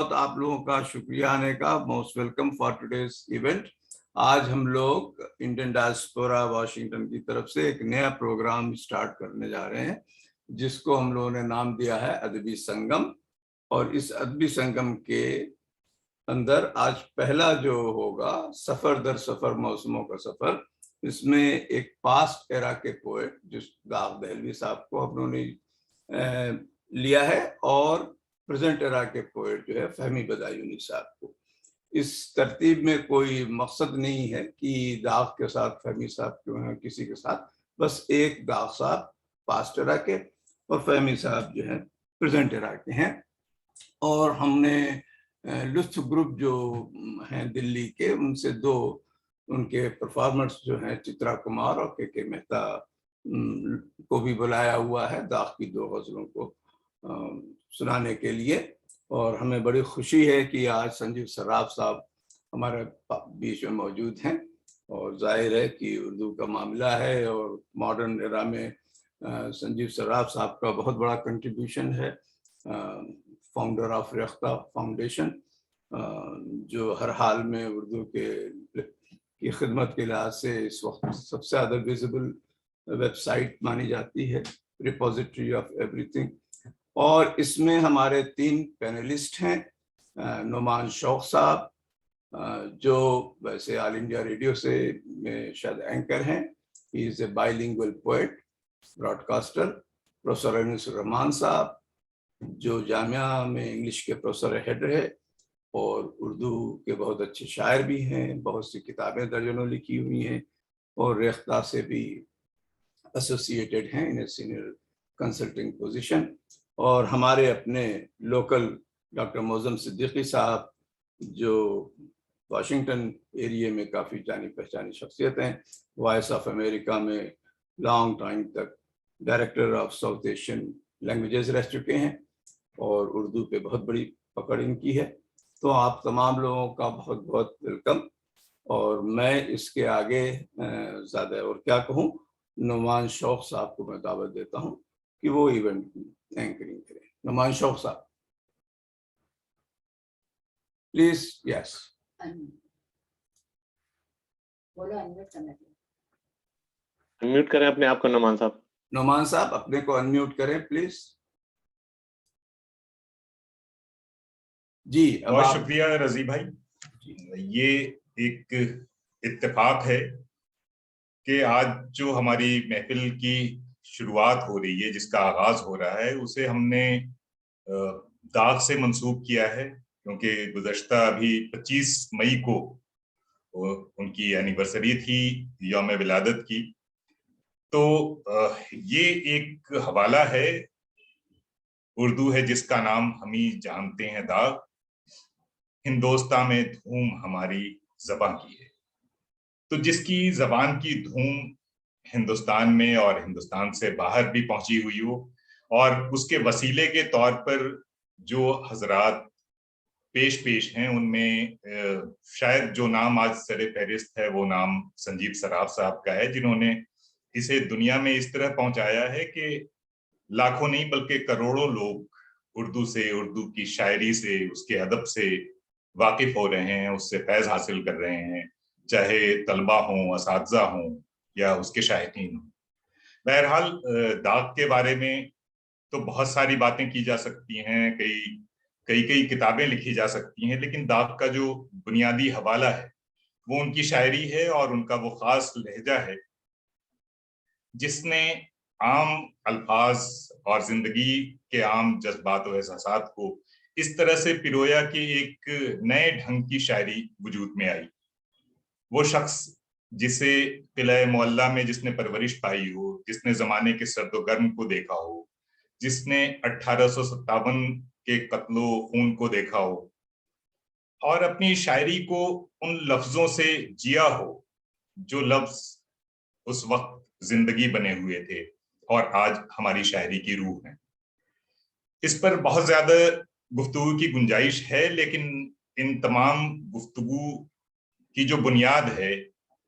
آپ لوگوں کا شکریہ آنے کا. Most welcome for today's event. آج ہم لوگ انڈین ڈائسپورا واشنگٹن کی طرف سے ایک نیا پروگرام سٹارٹ کرنے جا رہے ہیں جس کو ہم لوگوں نے نام دیا ہے ادبی سنگم. اور اس ادبی سنگم کے اندر آج پہلا جو ہوگا سفر در سفر موسموں کا سفر. اس میں ایک پاسٹ ایرا کے پوئٹ جس داغ دہلوی صاحب کو ہم لوگوں نے لیا ہے اور پریزنٹ ایرا کے پوئٹ جو ہے فہمی بدایونی صاحب کو. اس ترتیب میں کوئی مقصد نہیں ہے کہ داغ کے ساتھ فہمی صاحب کیوں ہیں کسی کے ساتھ. بس ایک داغ صاحب پاسٹ ایرا کے اور فہمی صاحب جو ہے پریزنٹ ایرا کے ہیں. اور ہم نے لطف گروپ جو ہیں دلی کے ان سے دو ان کے پرفارمرز جو ہیں چترا کمار اور کے مہتا کو بھی بلایا ہوا ہے داغ کی دو غزلوں کو سنانے کے لیے. اور ہمیں بڑی خوشی ہے کہ آج سنجیو سراف صاحب ہمارے بیچ میں موجود ہیں. اور ظاہر ہے کہ اردو کا معاملہ ہے اور ماڈرن ایرا میں سنجیو سراف صاحب کا بہت بڑا کنٹریبیوشن ہے. فاؤنڈر آف ریختہ فاؤنڈیشن جو ہر حال میں اردو کی خدمت کے لحاظ سے اس وقت سب سے زیادہ ویزیبل ویب سائٹ مانی جاتی ہے, ریپوزیٹری آف ایوری تھنگ. اور اس میں ہمارے 3 پینلسٹ ہیں. نعمان شوق صاحب جو ویسے آل انڈیا ریڈیو سے شاید اینکر ہیں. He is a bilingual poet broadcaster. Professor Anis Urrahman صاحب جو جامعہ میں انگلش کے پروفیسر ہیڈ ہے اور اردو کے بہت اچھے شاعر بھی ہیں. بہت سی کتابیں درجنوں لکھی ہوئی ہیں اور ریختہ سے بھی ایسوسیٹڈ ہیں ان سینئر کنسلٹنگ پوزیشن. اور ہمارے اپنے لوکل ڈاکٹر موزم صدیقی صاحب جو واشنگٹن ایریے میں کافی جانی پہچانی شخصیت ہیں. وائس آف امریکہ میں لانگ ٹائم تک director of south Asian languages رہ چکے ہیں اور اردو پہ بہت بڑی پکڑ ان کی ہے. تو آپ تمام لوگوں کا بہت بہت ویلکم. اور میں اس کے آگے زیادہ اور کیا کہوں, نعمان شوق صاحب کو میں دعوت دیتا ہوں کہ وہ ایونٹ کی اینکرنگ کریں. نعمان شوق صاحب پلیز. یس انمیوٹ کریں اپنے آپ کو. نعمان صاحب نعمان صاحب اپنے کو انمیوٹ کریں پلیز. جی بہت شکریہ رضی بھائی. یہ ایک اتفاق ہے کہ آج جو ہماری محفل کی شروعات ہو رہی ہے, جس کا آغاز ہو رہا ہے, اسے ہم نے داغ سے منسوب کیا ہے کیونکہ گزشتہ ابھی 25 مئی کو ان کی اینیورسری تھی یوم ولادت کی. تو یہ ایک حوالہ ہے. اردو ہے جس کا نام ہم ہی جانتے ہیں داغ, ہندوستان میں دھوم ہماری زبان کی ہے. تو جس کی زبان کی دھوم ہندوستان میں اور ہندوستان سے باہر بھی پہنچی ہوئی ہو, اور اس کے وسیلے کے طور پر جو حضرات پیش ہیں ان میں شاید جو نام آج سر فہرست ہے وہ نام سنجیو سراف صاحب کا ہے, جنہوں نے اسے دنیا میں اس طرح پہنچایا ہے کہ لاکھوں نہیں بلکہ کروڑوں لوگ اردو سے, اردو کی شاعری سے, اس کے ادب سے واقف ہو رہے ہیں, اس سے فیض حاصل کر رہے ہیں, چاہے طلبہ ہوں, اساتذہ ہوں یا اس کے شائقین ہوں. بہرحال داغ کے بارے میں تو بہت ساری باتیں کی جا سکتی ہیں, کئی کتابیں لکھی جا سکتی ہیں, لیکن داغ کا جو بنیادی حوالہ ہے وہ ان کی شاعری ہے اور ان کا وہ خاص لہجہ ہے جس نے عام الفاظ اور زندگی کے عام جذبات و احساسات کو اس طرح سے پرویا کہ ایک نئے ڈھنگ کی شاعری وجود میں آئی. وہ شخص جسے قلعہ معلیٰ میں جس نے پرورش پائی ہو, جس نے زمانے کے سرد و گرم کو دیکھا ہو, جس نے 1857 کے قتل و خون کو دیکھا ہو اور اپنی شاعری کو ان لفظوں سے جیا ہو جو لفظ اس وقت زندگی بنے ہوئے تھے اور آج ہماری شاعری کی روح ہے. اس پر بہت زیادہ گفتگو کی گنجائش ہے, لیکن ان تمام گفتگو کی جو بنیاد ہے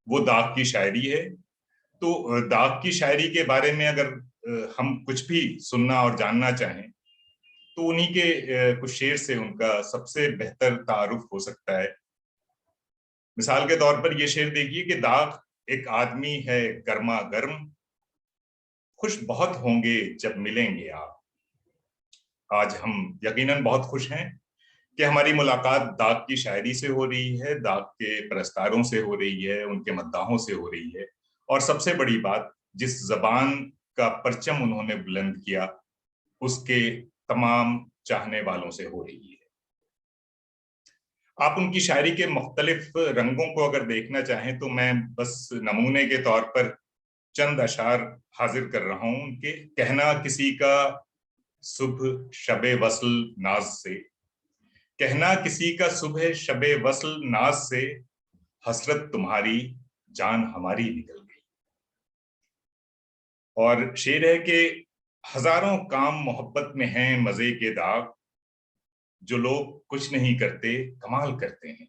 وہ داغ کی شاعری ہے. تو داغ کی شاعری کے بارے میں اگر ہم کچھ بھی سننا اور جاننا چاہیں तो उन्हीं के कुछ शेर से उनका सबसे बेहतर तारुफ हो सकता है। मिसाल के तौर पर ये शेर देखिए कि दाग एक आदमी है गर्मा गर्म, खुश बहुत होंगे जब मिलेंगे आप। आज हम यकीनन बहुत खुश हैं कि हमारी मुलाकात दाग की शायरी से हो रही है, दाग के परस्तारों से हो रही है, उनके मद्दाहों से हो रही है, और सबसे बड़ी बात, जिस जबान का परचम उन्होंने बुलंद किया उसके तमाम चाहने वालों से हो रही है। आप उनकी शायरी के मुख्तलिफ रंगों को अगर देखना चाहें तो मैं बस नमूने के तौर पर चंद अशार हाजिर कर रहा हूं उनके। कहना किसी का सुबह शबे वस्ल नाज से, कहना किसी का सुबह शबे वस्ल नाज से, हसरत तुम्हारी जान हमारी निकल गई। और शेर है कि हजारों काम मोहब्बत में हैं मजे के दाग, जो लोग कुछ नहीं करते कमाल करते हैं।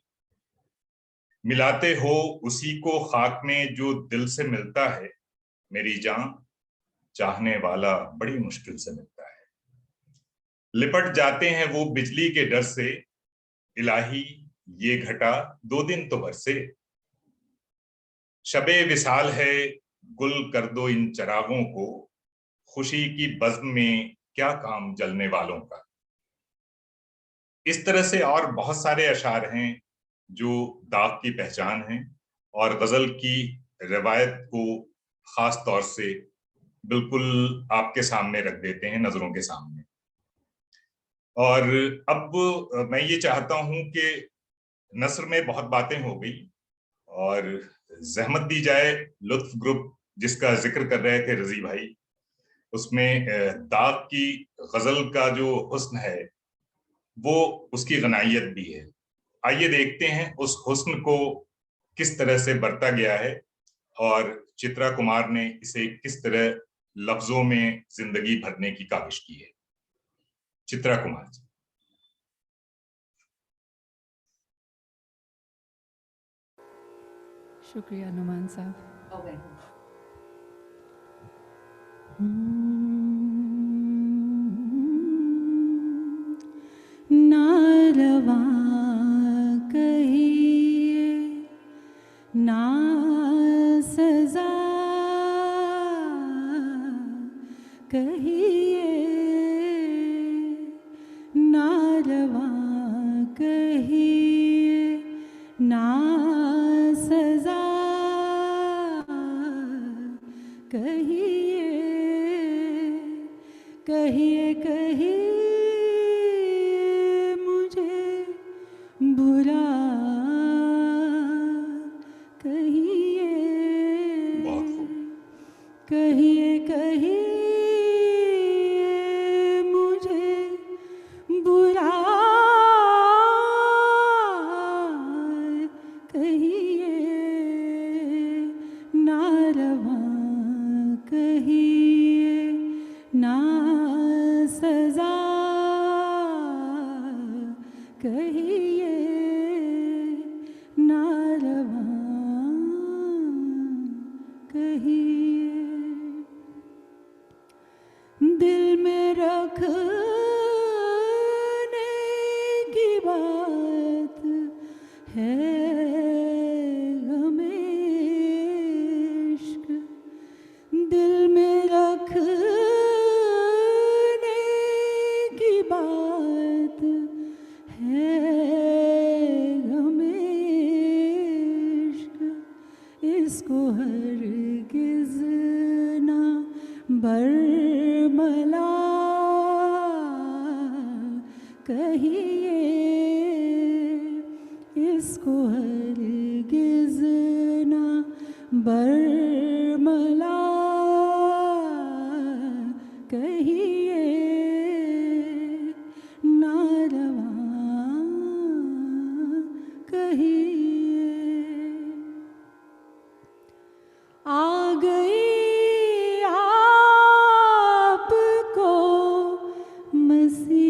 मिलाते हो उसी को खाक में जो दिल से मिलता है, मेरी जान चाहने वाला बड़ी मुश्किल से मिलता है। लिपट जाते हैं वो बिजली के डर से, इलाही ये घटा 2 दिन तो बरसे। शबे विसाल है गुल कर दो इन चरागों को, खुशी की बज़्म में क्या काम जलने वालों का। इस तरह से और बहुत सारे अशार हैं जो दाग की पहचान हैं और गजल की रवायत को खास तौर से बिल्कुल आपके सामने रख देते हैं, नजरों के सामने। और अब मैं ये चाहता हूं कि नस्र में बहुत बातें हो गई और जहमत दी जाए लुत्फ ग्रुप जिसका जिक्र कर रहे थे रजी भाई, उसमें दाग की गजल का जो हुस्न है वो उसकी गनायत भी है। आइए देखते हैं उस हुस्न को किस तरह से बरता गया है और चित्रा कुमार ने इसे किस तरह लफ्जों में जिंदगी भरने की काविश की है। चित्रा कुमार जी। शुक्रिया नुमान साहब। नारवा कहिए ना सजा कहिए, नारवा कहिए ना सजा कहिए, कहिए कहिए मुझे बुरा कहिए, कहिए कहिए मुझे बुरा कहिए, नारवा कहिए ना सजा कहिए, नारवा कहिए। दिल में रखने की बात है गमे इश्क, दिल में रखने की बात है गमे इश्क, इसको हरगिज़ ना बरमला कहिए, इसको हरगिज़ ना बरमला कहिए, नारवा कहिए। आ गई आपको मसीहाई,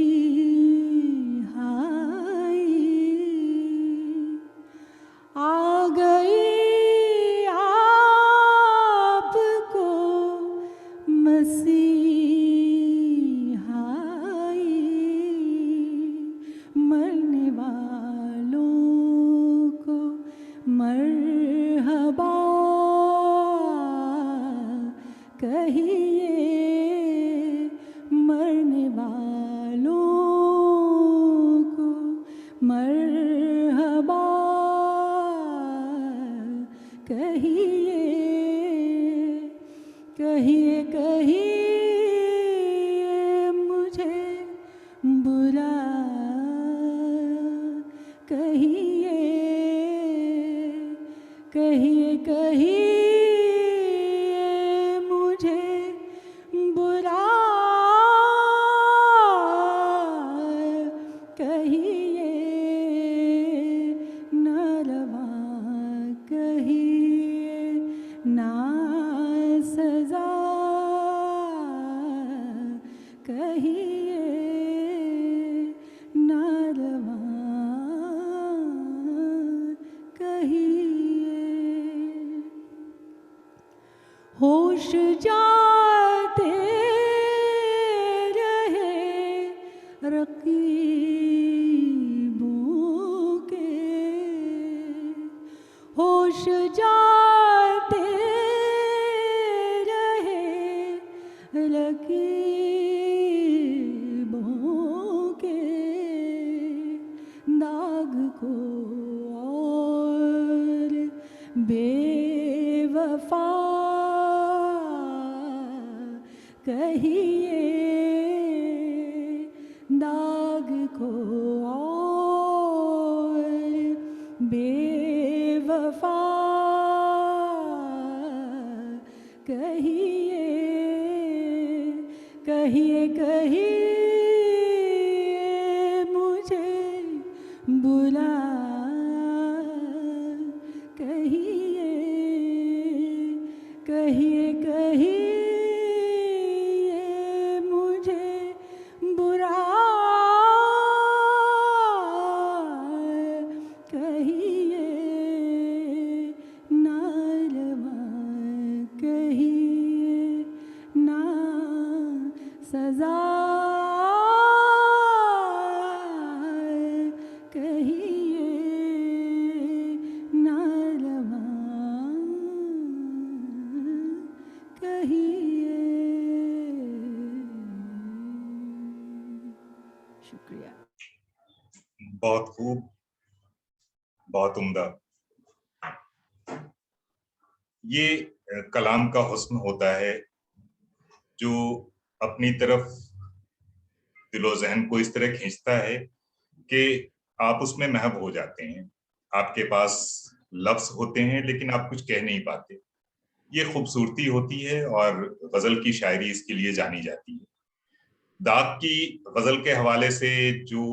आ गई आपको मसीहाई, मरहबा कहिए कहिए कहिए मुझे बुला कहिए कहिए कहिए मुझे बुला कहिए नरवा कहिए ना सजा कहिए नरवा कहिए होश जाते रहे रकीबों के होश जाते रहे रकीबों के दाग को और बेवफा कहिए दाग को और बेवफा कहिए कहिए कहिए मुझे बुला कहिए कहिए कहिए मुझे बुरा कहिए नालवा कहिए ना सजा कहिए नालवा कहिए। शुक्रिया। बहुत खूब, बहुत उम्दा। ये कलाम का हुस्न होता है जो अपनी तरफ दिलो ज़हन को इस तरह खींचता है कि आप उसमें महव हो जाते हैं। आपके पास लफ्ज होते हैं लेकिन आप कुछ कह नहीं पाते। ये खूबसूरती होती है और गजल की शायरी इसके लिए जानी जाती है। दाग की गजल के हवाले से जो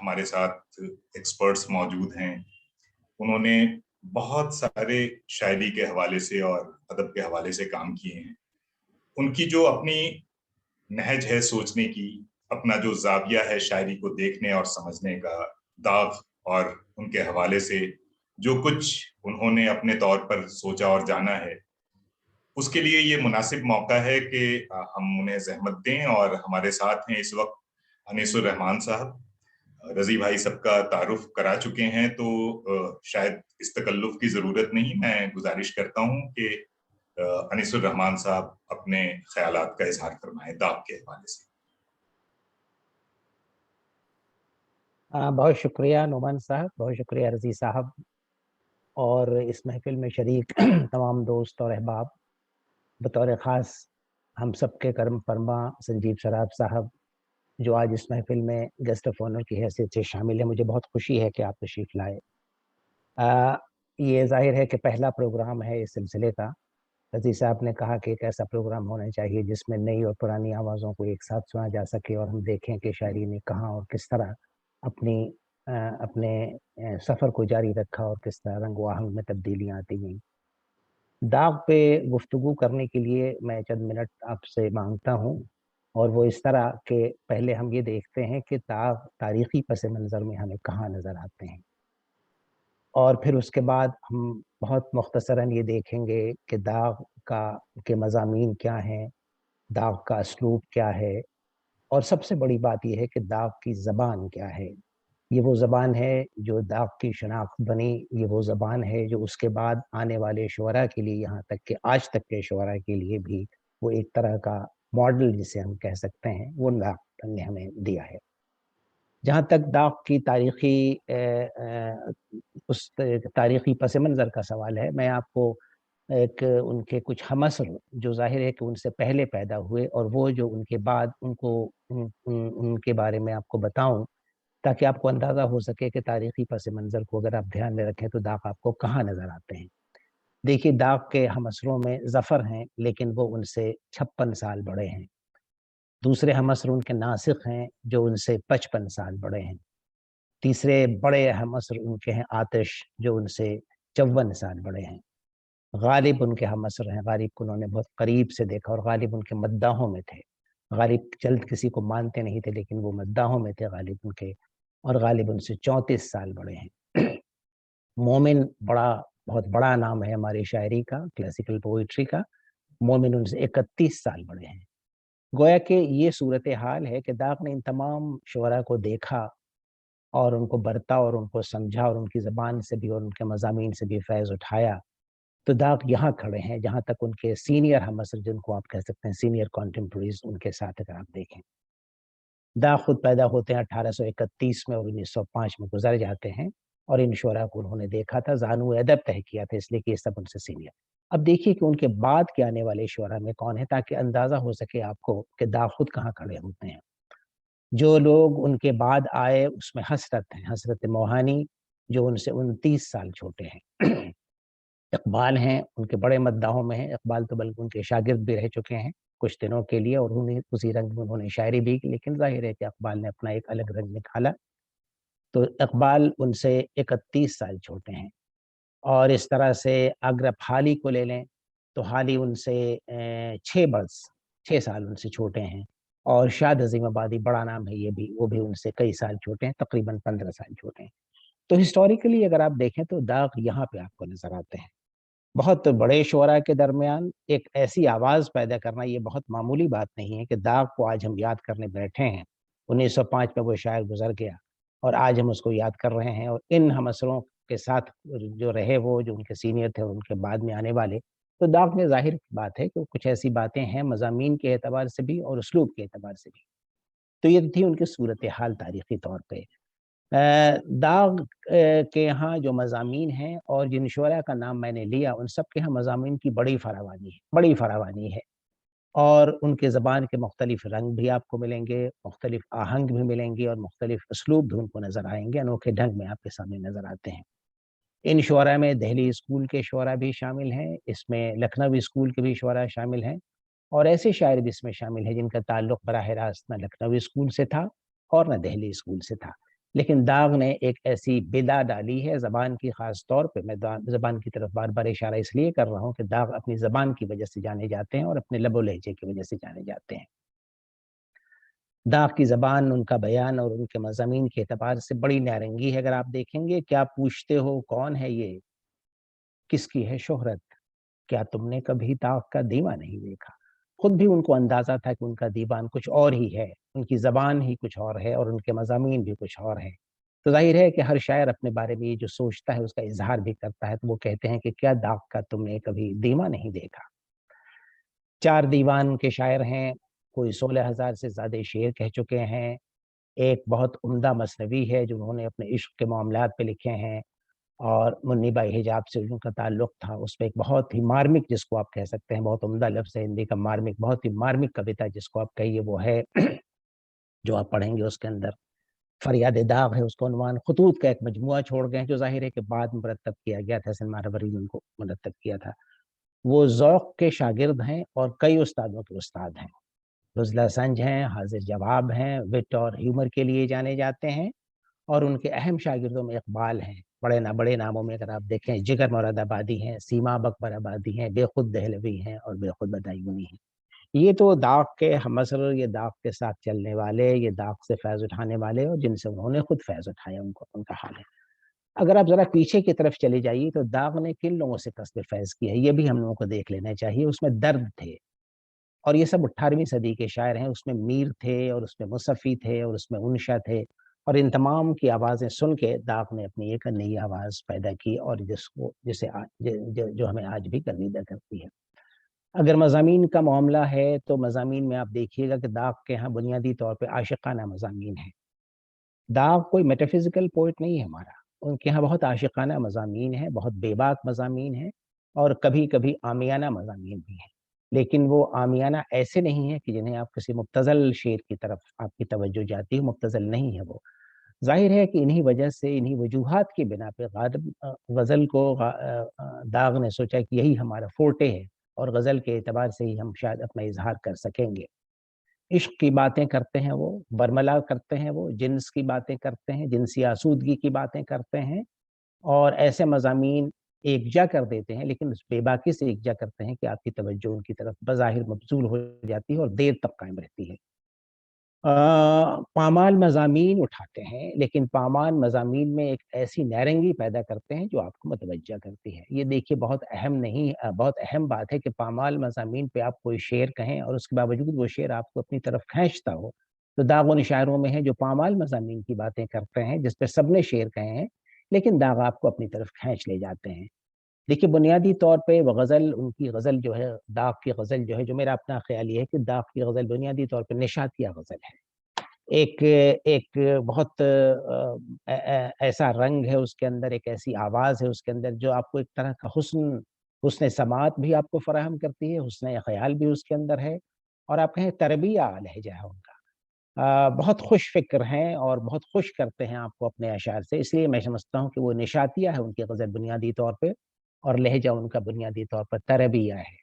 हमारे साथ एक्सपर्ट्स मौजूद हैं, उन्होंने बहुत सारे शायरी के हवाले से और अदब के हवाले से काम किए हैं। उनकी जो अपनी नहज है सोचने की, अपना जो जाविया है शायरी को देखने और समझने का, दाग और उनके हवाले से जो कुछ उन्होंने अपने तौर पर सोचा और जाना है, उसके लिए ये मुनासिब मौका है कि हम उन्हें ज़हमत दें। और हमारे साथ हैं इस वक्त अनीसुर रहमान साहब। रजी भाई सबका तारुफ करा चुके हैं, तो शायद इस तकल्लुफ की जरूरत नहीं। मैं गुजारिश करता हूं कि अनीसुर रहमान साहब अपने ख्यालात का इजहार फरमाएं दाग के हवाले से। बहुत शुक्रिया नोमान साहब, बहुत शुक्रिया रजी साहब और इस महफिल में शरीक तमाम दोस्त और अहबाब। बतौर ख़ास हम सबके करम फरमा संजीव सराफ साहब जो आज इस महफिल में गेस्ट ऑफ ऑनर की हैसियत से शामिल है। मुझे बहुत खुशी है कि आप तशरीफ़ लाए। ये जाहिर है कि पहला प्रोग्राम है इस सिलसिले का। रजी साहब ने कहा कि एक ऐसा प्रोग्राम होना चाहिए जिसमें नई और पुरानी आवाज़ों को एक साथ सुना जा सके और हम देखें कि शायरी ने कहाँ और किस तरह अपने सफ़र को जारी रखा और किस तरह रंग व आहंग में तब्दीलियाँ आती गईं। दाग पे गुफ्तगू करने के लिए मैं चंद मिनट आपसे मांगता हूँ, और वो इस तरह कि पहले हम ये देखते हैं कि दाग तारीख़ी पस मंज़र में हमें कहाँ नज़र आते हैं, और फिर उसके बाद हम बहुत मुख्तसरन ये देखेंगे कि दाग के मज़ामीन क्या हैं, दाग का असलूब क्या है, और सबसे बड़ी बात यह है कि दाग की ज़बान क्या है। ये वो ज़बान है जो दाग की शनाख्त बनी, ये वो ज़बान है जो उसके बाद आने वाले शुअरा के लिए, यहाँ तक कि आज तक के शुअरा के लिए भी वो एक तरह का मॉडल जिसे हम कह सकते हैं, वो दाग ने हमें दिया है। جہاں تک داغ کی اس تاریخی پس منظر کا سوال ہے، میں آپ کو ایک ان کے کچھ ہم عصر جو ظاہر ہے کہ ان سے پہلے پیدا ہوئے اور وہ جو ان کے بعد ان کے بارے میں آپ کو بتاؤں، تاکہ آپ کو اندازہ ہو سکے کہ تاریخی پس منظر کو اگر آپ دھیان میں رکھیں تو داغ آپ کو کہاں نظر آتے ہیں۔ دیکھیے، داغ کے ہم عصروں میں ظفر ہیں، لیکن وہ ان سے 56 سال بڑے ہیں۔ دوسرے ہم عصر ان کے ناسخ ہیں جو ان سے 55 سال بڑے ہیں۔ تیسرے بڑے ہم عصر ان کے ہیں آتش، جو ان سے 54 سال بڑے ہیں۔ غالب ان کے ہم عصر ہیں، غالب کو انہوں نے بہت قریب سے دیکھا اور غالب ان کے مداحوں میں تھے۔ غالب جلد کسی کو مانتے نہیں تھے، لیکن وہ مداحوں میں تھے غالب ان کے، اور غالب ان سے 34 سال بڑے ہیں۔ مومن بہت بڑا نام ہے ہماری شاعری کا، کلاسیکل پوئٹری کا۔ مومن ان سے 31 سال بڑے ہیں۔ گویا کہ یہ صورتحال ہے کہ داغ نے ان تمام شعراء کو دیکھا اور ان کو برتا اور ان کو سمجھا اور ان کی زبان سے بھی اور ان کے مضامین سے بھی فیض اٹھایا۔ تو داغ یہاں کھڑے ہیں جہاں تک ان کے سینئر ہم عصر، جن کو آپ کہہ سکتے ہیں سینئر کانٹمپریز، ان کے ساتھ اگر آپ دیکھیں۔ داغ خود پیدا ہوتے ہیں 1831 میں اور 1905 میں گزر جاتے ہیں، اور ان شعراء کو انہوں نے دیکھا تھا، زانو ادب طے کیا تھا، اس لیے کہ یہ سب ان سے سینئر۔ اب دیکھیے کہ ان کے بعد کے آنے والے شعراء میں کون ہے، تاکہ اندازہ ہو سکے آپ کو کہ داغ خود کہاں کھڑے ہوتے ہیں۔ جو لوگ ان کے بعد آئے اس میں حسرت ہیں، حسرت موہانی، جو ان سے 29 سال چھوٹے ہیں۔ اقبال ہیں، ان کے بڑے مداحوں میں ہیں۔ اقبال تو بلکہ ان کے شاگرد بھی رہ چکے ہیں کچھ دنوں کے لیے، اور انہیں اسی رنگ میں انہوں نے شاعری بھی کی، لیکن ظاہر ہے کہ اقبال نے اپنا ایک الگ رنگ نکالا۔ تو اقبال ان سے 31 سال چھوٹے ہیں۔ اور اس طرح سے اگر آپ حالی کو لے لیں تو حالی ان سے 6 سال ان سے چھوٹے ہیں۔ اور شاد عظیم آبادی بڑا نام ہے یہ بھی، وہ بھی ان سے کئی سال چھوٹے ہیں، تقریباً 15 سال چھوٹے ہیں۔ تو ہسٹوریکلی اگر آپ دیکھیں تو داغ یہاں پہ آپ کو نظر آتے ہیں۔ بہت بڑے شعراء کے درمیان ایک ایسی آواز پیدا کرنا یہ بہت معمولی بات نہیں ہے کہ داغ کو آج ہم یاد کرنے بیٹھے ہیں۔ 1905 میں وہ شاعر گزر گیا اور آج ہم اس کو یاد کر رہے ہیں، اور ان ہم عصروں کے ساتھ جو رہے، وہ جو ان کے سینئر تھے اور ان کے بعد میں آنے والے، تو داغ میں ظاہر بات ہے کہ کچھ ایسی باتیں ہیں مضامین کے اعتبار سے بھی اور اسلوب کے اعتبار سے بھی۔ تو یہ تھی ان کی صورتحال تاریخی طور پہ۔ داغ کے یہاں جو مضامین ہیں اور جن شعراء کا نام میں نے لیا، ان سب کے یہاں مضامین کی بڑی فراوانی ہے، اور ان کے زبان کے مختلف رنگ بھی آپ کو ملیں گے، مختلف آہنگ بھی ملیں گے، اور مختلف اسلوب بھی ان کو نظر آئیں گے، انوکھے ڈھنگ میں آپ کے سامنے نظر آتے ہیں۔ ان شعراء میں دہلی اسکول کے شعراء بھی شامل ہیں، اس میں لکھنوی اسکول کے بھی شعراء شامل ہیں، اور ایسے شاعر بھی اس میں شامل ہیں جن کا تعلق براہ راست نہ لکھنوی اسکول سے تھا اور نہ دہلی اسکول سے تھا۔ لیکن داغ نے ایک ایسی بدا ڈالی ہے زبان کی، خاص طور پہ میں زبان کی طرف بار بار اشارہ اس لیے کر رہا ہوں کہ داغ اپنی زبان کی وجہ سے جانے جاتے ہیں اور اپنے لب و لہجے کی وجہ سے جانے جاتے ہیں۔ داغ کی زبان، ان کا بیان اور ان کے مضامین کے اعتبار سے بڑی نارنگی ہے۔ اگر آپ دیکھیں گے، کیا پوچھتے ہو کون ہے یہ، کس کی ہے شہرت، کیا تم نے کبھی داغ کا دیوا نہیں دیکھا۔ خود بھی ان کو اندازہ تھا کہ ان کا دیوان کچھ اور ہی ہے، ان کی زبان ہی کچھ اور ہے اور ان کے مضامین بھی کچھ اور ہیں۔ تو ظاہر ہے کہ ہر شاعر اپنے بارے میں یہ جو سوچتا ہے اس کا اظہار بھی کرتا ہے، تو وہ کہتے ہیں کہ کیا داغ کا تم نے کبھی دیوا نہیں دیکھا۔ 4 دیوان کے شاعر ہیں، کوئی 16,000 سے زیادہ شعر کہہ چکے ہیں۔ ایک بہت عمدہ مثنوی ہے جو انہوں نے اپنے عشق کے معاملات پہ لکھے ہیں، اور منی بائی حجاب سے ان کا تعلق تھا، اس میں ایک بہت ہی مارمک، جس کو آپ کہہ سکتے ہیں، بہت عمدہ لفظ ہے ہندی کا مارمک، بہت ہی مارمک کویتا جس کو آپ کہیے، وہ ہے جو آپ پڑھیں گے اس کے اندر فریاد داغ ہے اس کو عنوان۔ خطوط کا ایک مجموعہ چھوڑ گئے جو ظاہر ہے کہ بعد میں مرتب کیا گیا تھا، حسن مہروری نے ان کو مرتب کیا تھا۔ وہ ذوق کے شاگرد ہیں اور کئی استادوں کے استاد ہیں۔ نزلہ سنج ہیں، حاضر جواب ہیں، وٹ اور ہیومر کے لیے جانے جاتے ہیں، اور ان کے اہم شاگردوں میں اقبال ہیں۔ بڑے ناموں میں اگر آپ دیکھیں، جگر مراد آبادی ہیں، سیما بکبر آبادی ہیں، بے خود دہلوی ہیں اور بے خود بدایونی ہیں۔ یہ تو داغ کے ہم عصر، یہ داغ کے ساتھ چلنے والے، یہ داغ سے فیض اٹھانے والے، اور جن سے انہوں نے خود فیض اٹھایا، ان کا حال ہے۔ اگر آپ ذرا پیچھے کی طرف چلی جائیے تو داغ نے کن لوگوں سے قصد فیض کیا ہے، یہ بھی ہم لوگوں کو دیکھ لینا چاہیے۔ اس میں درد تھے، اور یہ سب 18ویں صدی کے شاعر ہیں۔ اس میں میر تھے، اور اس میں مصفی تھے، اور اس میں انشا تھے، اور ان تمام کی آوازیں سن کے داغ نے اپنی ایک نئی آواز پیدا کی، اور جو ہمیں آج بھی گرویدہ کرتی ہے۔ اگر مضامین کا معاملہ ہے تو مضامین میں آپ دیکھیے گا کہ داغ کے ہاں بنیادی طور پہ عاشقانہ مضامین ہیں۔ दाग कोई मेटाफिजिकल पोइट नहीं है हमारा, उनके यहाँ बहुत आशिकाना मज़ामीन है, बहुत बेबाक मज़ामीन है, और कभी कभी आमियाना मज़ामीन भी हैं, लेकिन वो आमियाना ऐसे नहीं है कि जिन्हें आप किसी मुब्तज़ल शेर की तरफ आपकी तवज्जो जाती है, मुब्तज़ल नहीं है वो। ज़ाहिर है कि इन्हीं वजह से, इन्हीं वजूहात की बिना पे गज़ल को दाग ने सोचा कि यही हमारा फोर्टे है और गज़ल के एतबार से ही हम शायद अपना इजहार कर सकेंगे। इश्क की बातें करते हैं वो, बरमला करते हैं वो, जिन्स की बातें करते हैं, जिनसी आसूदगी की बातें करते हैं, और ऐसे मज़ामीन एकजा कर देते हैं, लेकिन उस बेबाकी से एकजा करते हैं कि आपकी तवज्जो उनकी तरफ बज़ाहिर मबज़ूल हो जाती है और देर तक कायम रहती है। पामाल मज़ामीन उठाते हैं, लेकिन पामाल मज़ामीन में एक ऐसी नारंगी पैदा करते हैं जो आपको मतवज्जा करती है। ये देखिए बहुत अहम नहीं बहुत अहम बात है कि पामाल मज़ामीन पे आप कोई शेर कहें और उसके बावजूद वो शेर आपको अपनी तरफ खींचता हो। तो दाग उन शायरों में है जो पामाल मज़ामीन की बातें करते हैं, जिस पे सबने शेर कहे हैं, लेकिन दाग आपको अपनी तरफ खींच ले जाते हैं। देखिए बुनियादी तौर पे वो गज़ल, उनकी गज़ल जो है, दाग की गज़ल जो है, जो मेरा अपना ख़्याल ये है कि दाग की गज़ल बुनियादी तौर पे निशातिया गज़ल है। एक एक बहुत ऐसा रंग है उसके अंदर, एक ऐसी आवाज़ है उसके अंदर जो आपको एक तरह का हुस्न समात भी आपको फ़राहम करती है, हुस्न ख़याल भी उसके अंदर है, और आप कहें तरबिया लहजा है उनका। बहुत खुश फ़िक्र हैं और बहुत खुश करते हैं आपको अपने अशार से, इसलिए मैं समझता हूँ कि वो निशातिया है उनकी गज़ल बुनियादी तौर पे, और लहजा उनका बुनियादी तौर पर तरबिया है,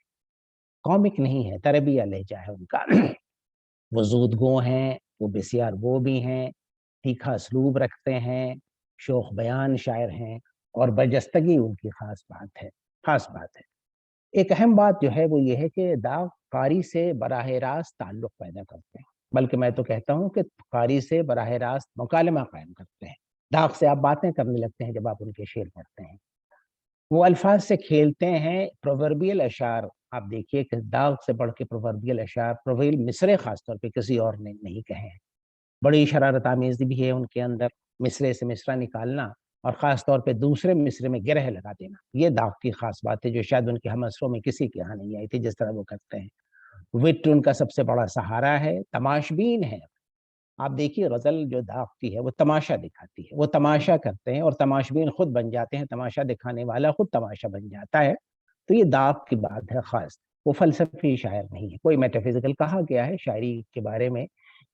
कॉमिक नहीं है, तरबिया लहजा है उनका। वो ज़ूदगो हैं, वो बसियार वो भी हैं, तीखा असलूब रखते हैं, शोख बयान शायर हैं, और बरजस्तगी उनकी ख़ास बात है। एक अहम बात जो है वो ये है कि दाग क़ारी से बराह रास्त ताल्लुक़ पैदा करते हैं, बल्कि मैं तो कहता हूँ कि क़ारी से बराह रास्त मुकालमा कायम करते हैं। दाग से आप बातें करने लगते हैं जब आप उनके शेर पढ़ते हैं। वो अल्फाज से खेलते हैं, प्रोवर्बियल अशार आप देखिए कि दाग से बढ़ के प्रोवर्बियल अशार, प्रोवर्बियल मिसरे खास तौर पे किसी और ने नहीं कहे हैं। बड़ी शरारत आमेज़ भी है उनके अंदर, मिसरे से मिसरा निकालना और ख़ास तौर पे दूसरे मिसरे में गिरह लगा देना, ये दाग की ख़ास बात है जो शायद उनके हमअसरों में किसी के यहाँ नहीं आई थी जिस तरह वो करते हैं। विट उनका सबसे बड़ा सहारा है, तमाशबीन है। आप देखिए गज़ल जो दाग की है वो तमाशा दिखाती है, वो तमाशा करते हैं और तमाशबीन खुद बन जाते हैं, तमाशा दिखाने वाला खुद तमाशा बन जाता है। तो ये दाग की बात है ख़ास, वो फ़लसफ़ी शायर नहीं है, कोई मेटाफ़िज़िकल। कहा गया है शायरी के बारे में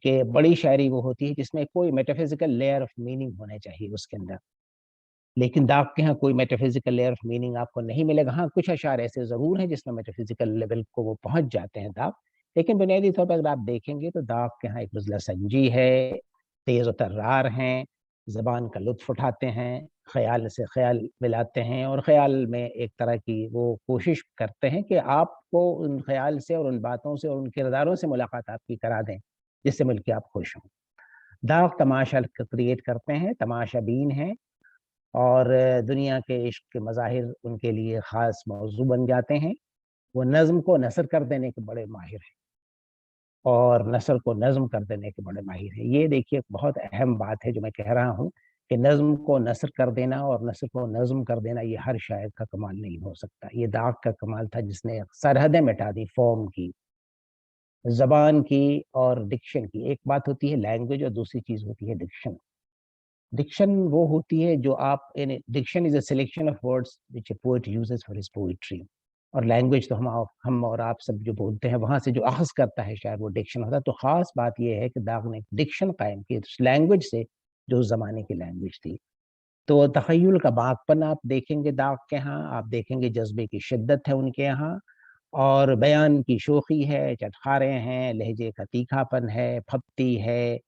कि बड़ी शायरी वो होती है जिसमें कोई मेटाफ़िज़िकल लेयर ऑफ मीनिंग होने चाहिए उसके अंदर, लेकिन दाग के यहाँ कोई मेटाफ़िज़िकल लेयर ऑफ मीनिंग आपको नहीं मिलेगा। हाँ, कुछ अशार ऐसे ज़रूर हैं जिसमें मेटाफ़िज़िकल लेवल को वो पहुँच जाते हैं दाग, लेकिन बुनियादी तौर पर अगर आप देखेंगे तो दाग के यहाँ एक बुज़ला संजी है, तेज़ व तर्रार हैं, ज़बान का लुत्फ़ उठाते हैं, ख़याल से ख़याल मिलाते हैं, और ख़याल में एक तरह की वो कोशिश करते हैं कि आपको उन ख़याल से और उन बातों से और उन किरदारों से मुलाकात आपकी करा दें, जिससे मिल के आप खुश हों। दाग तमाशा क्रिएट करते हैं, तमाशाबीन हैं, और दुनिया के इश्क के मज़ाहिर उनके लिए ख़ास मौज़ू बन जाते हैं। वो नज़्म को नस्र कर देने के बड़े माहिर हैं और नस्र को नज़्म कर देने के बड़े माहिर हैं। ये देखिए बहुत अहम बात है जो मैं कह रहा हूँ कि नज़्म को नस्र कर देना और नस्र को नज़्म कर देना ये हर शायर का कमाल नहीं हो सकता। ये दाग का कमाल था जिसने सरहदें मिटा दी फ़ॉर्म की, ज़बान की और डिक्शन की। एक बात होती है लैंग्वेज और दूसरी चीज़ होती है डिक्शन। डिक्शन वो होती है जो आप इन diction is a selection of words which a poet uses for his poetry, और लैंग्वेज तो हम और आप सब जो बोलते हैं वहां से जो अखज़ करता है शायद वो डिक्शन होता है। तो खास बात ये है कि दाग ने डिक्शन कायम की उस लैंग्वेज से जो उस जमाने की लैंग्वेज थी। तो तख़य्युल का बागपन आप देखेंगे दाग के यहाँ, आप देखेंगे जज्बे की शिद्दत है उनके यहाँ, और बयान की शोखी है, चटखारे हैं, लहजे का तीखापन है, फप्ती है,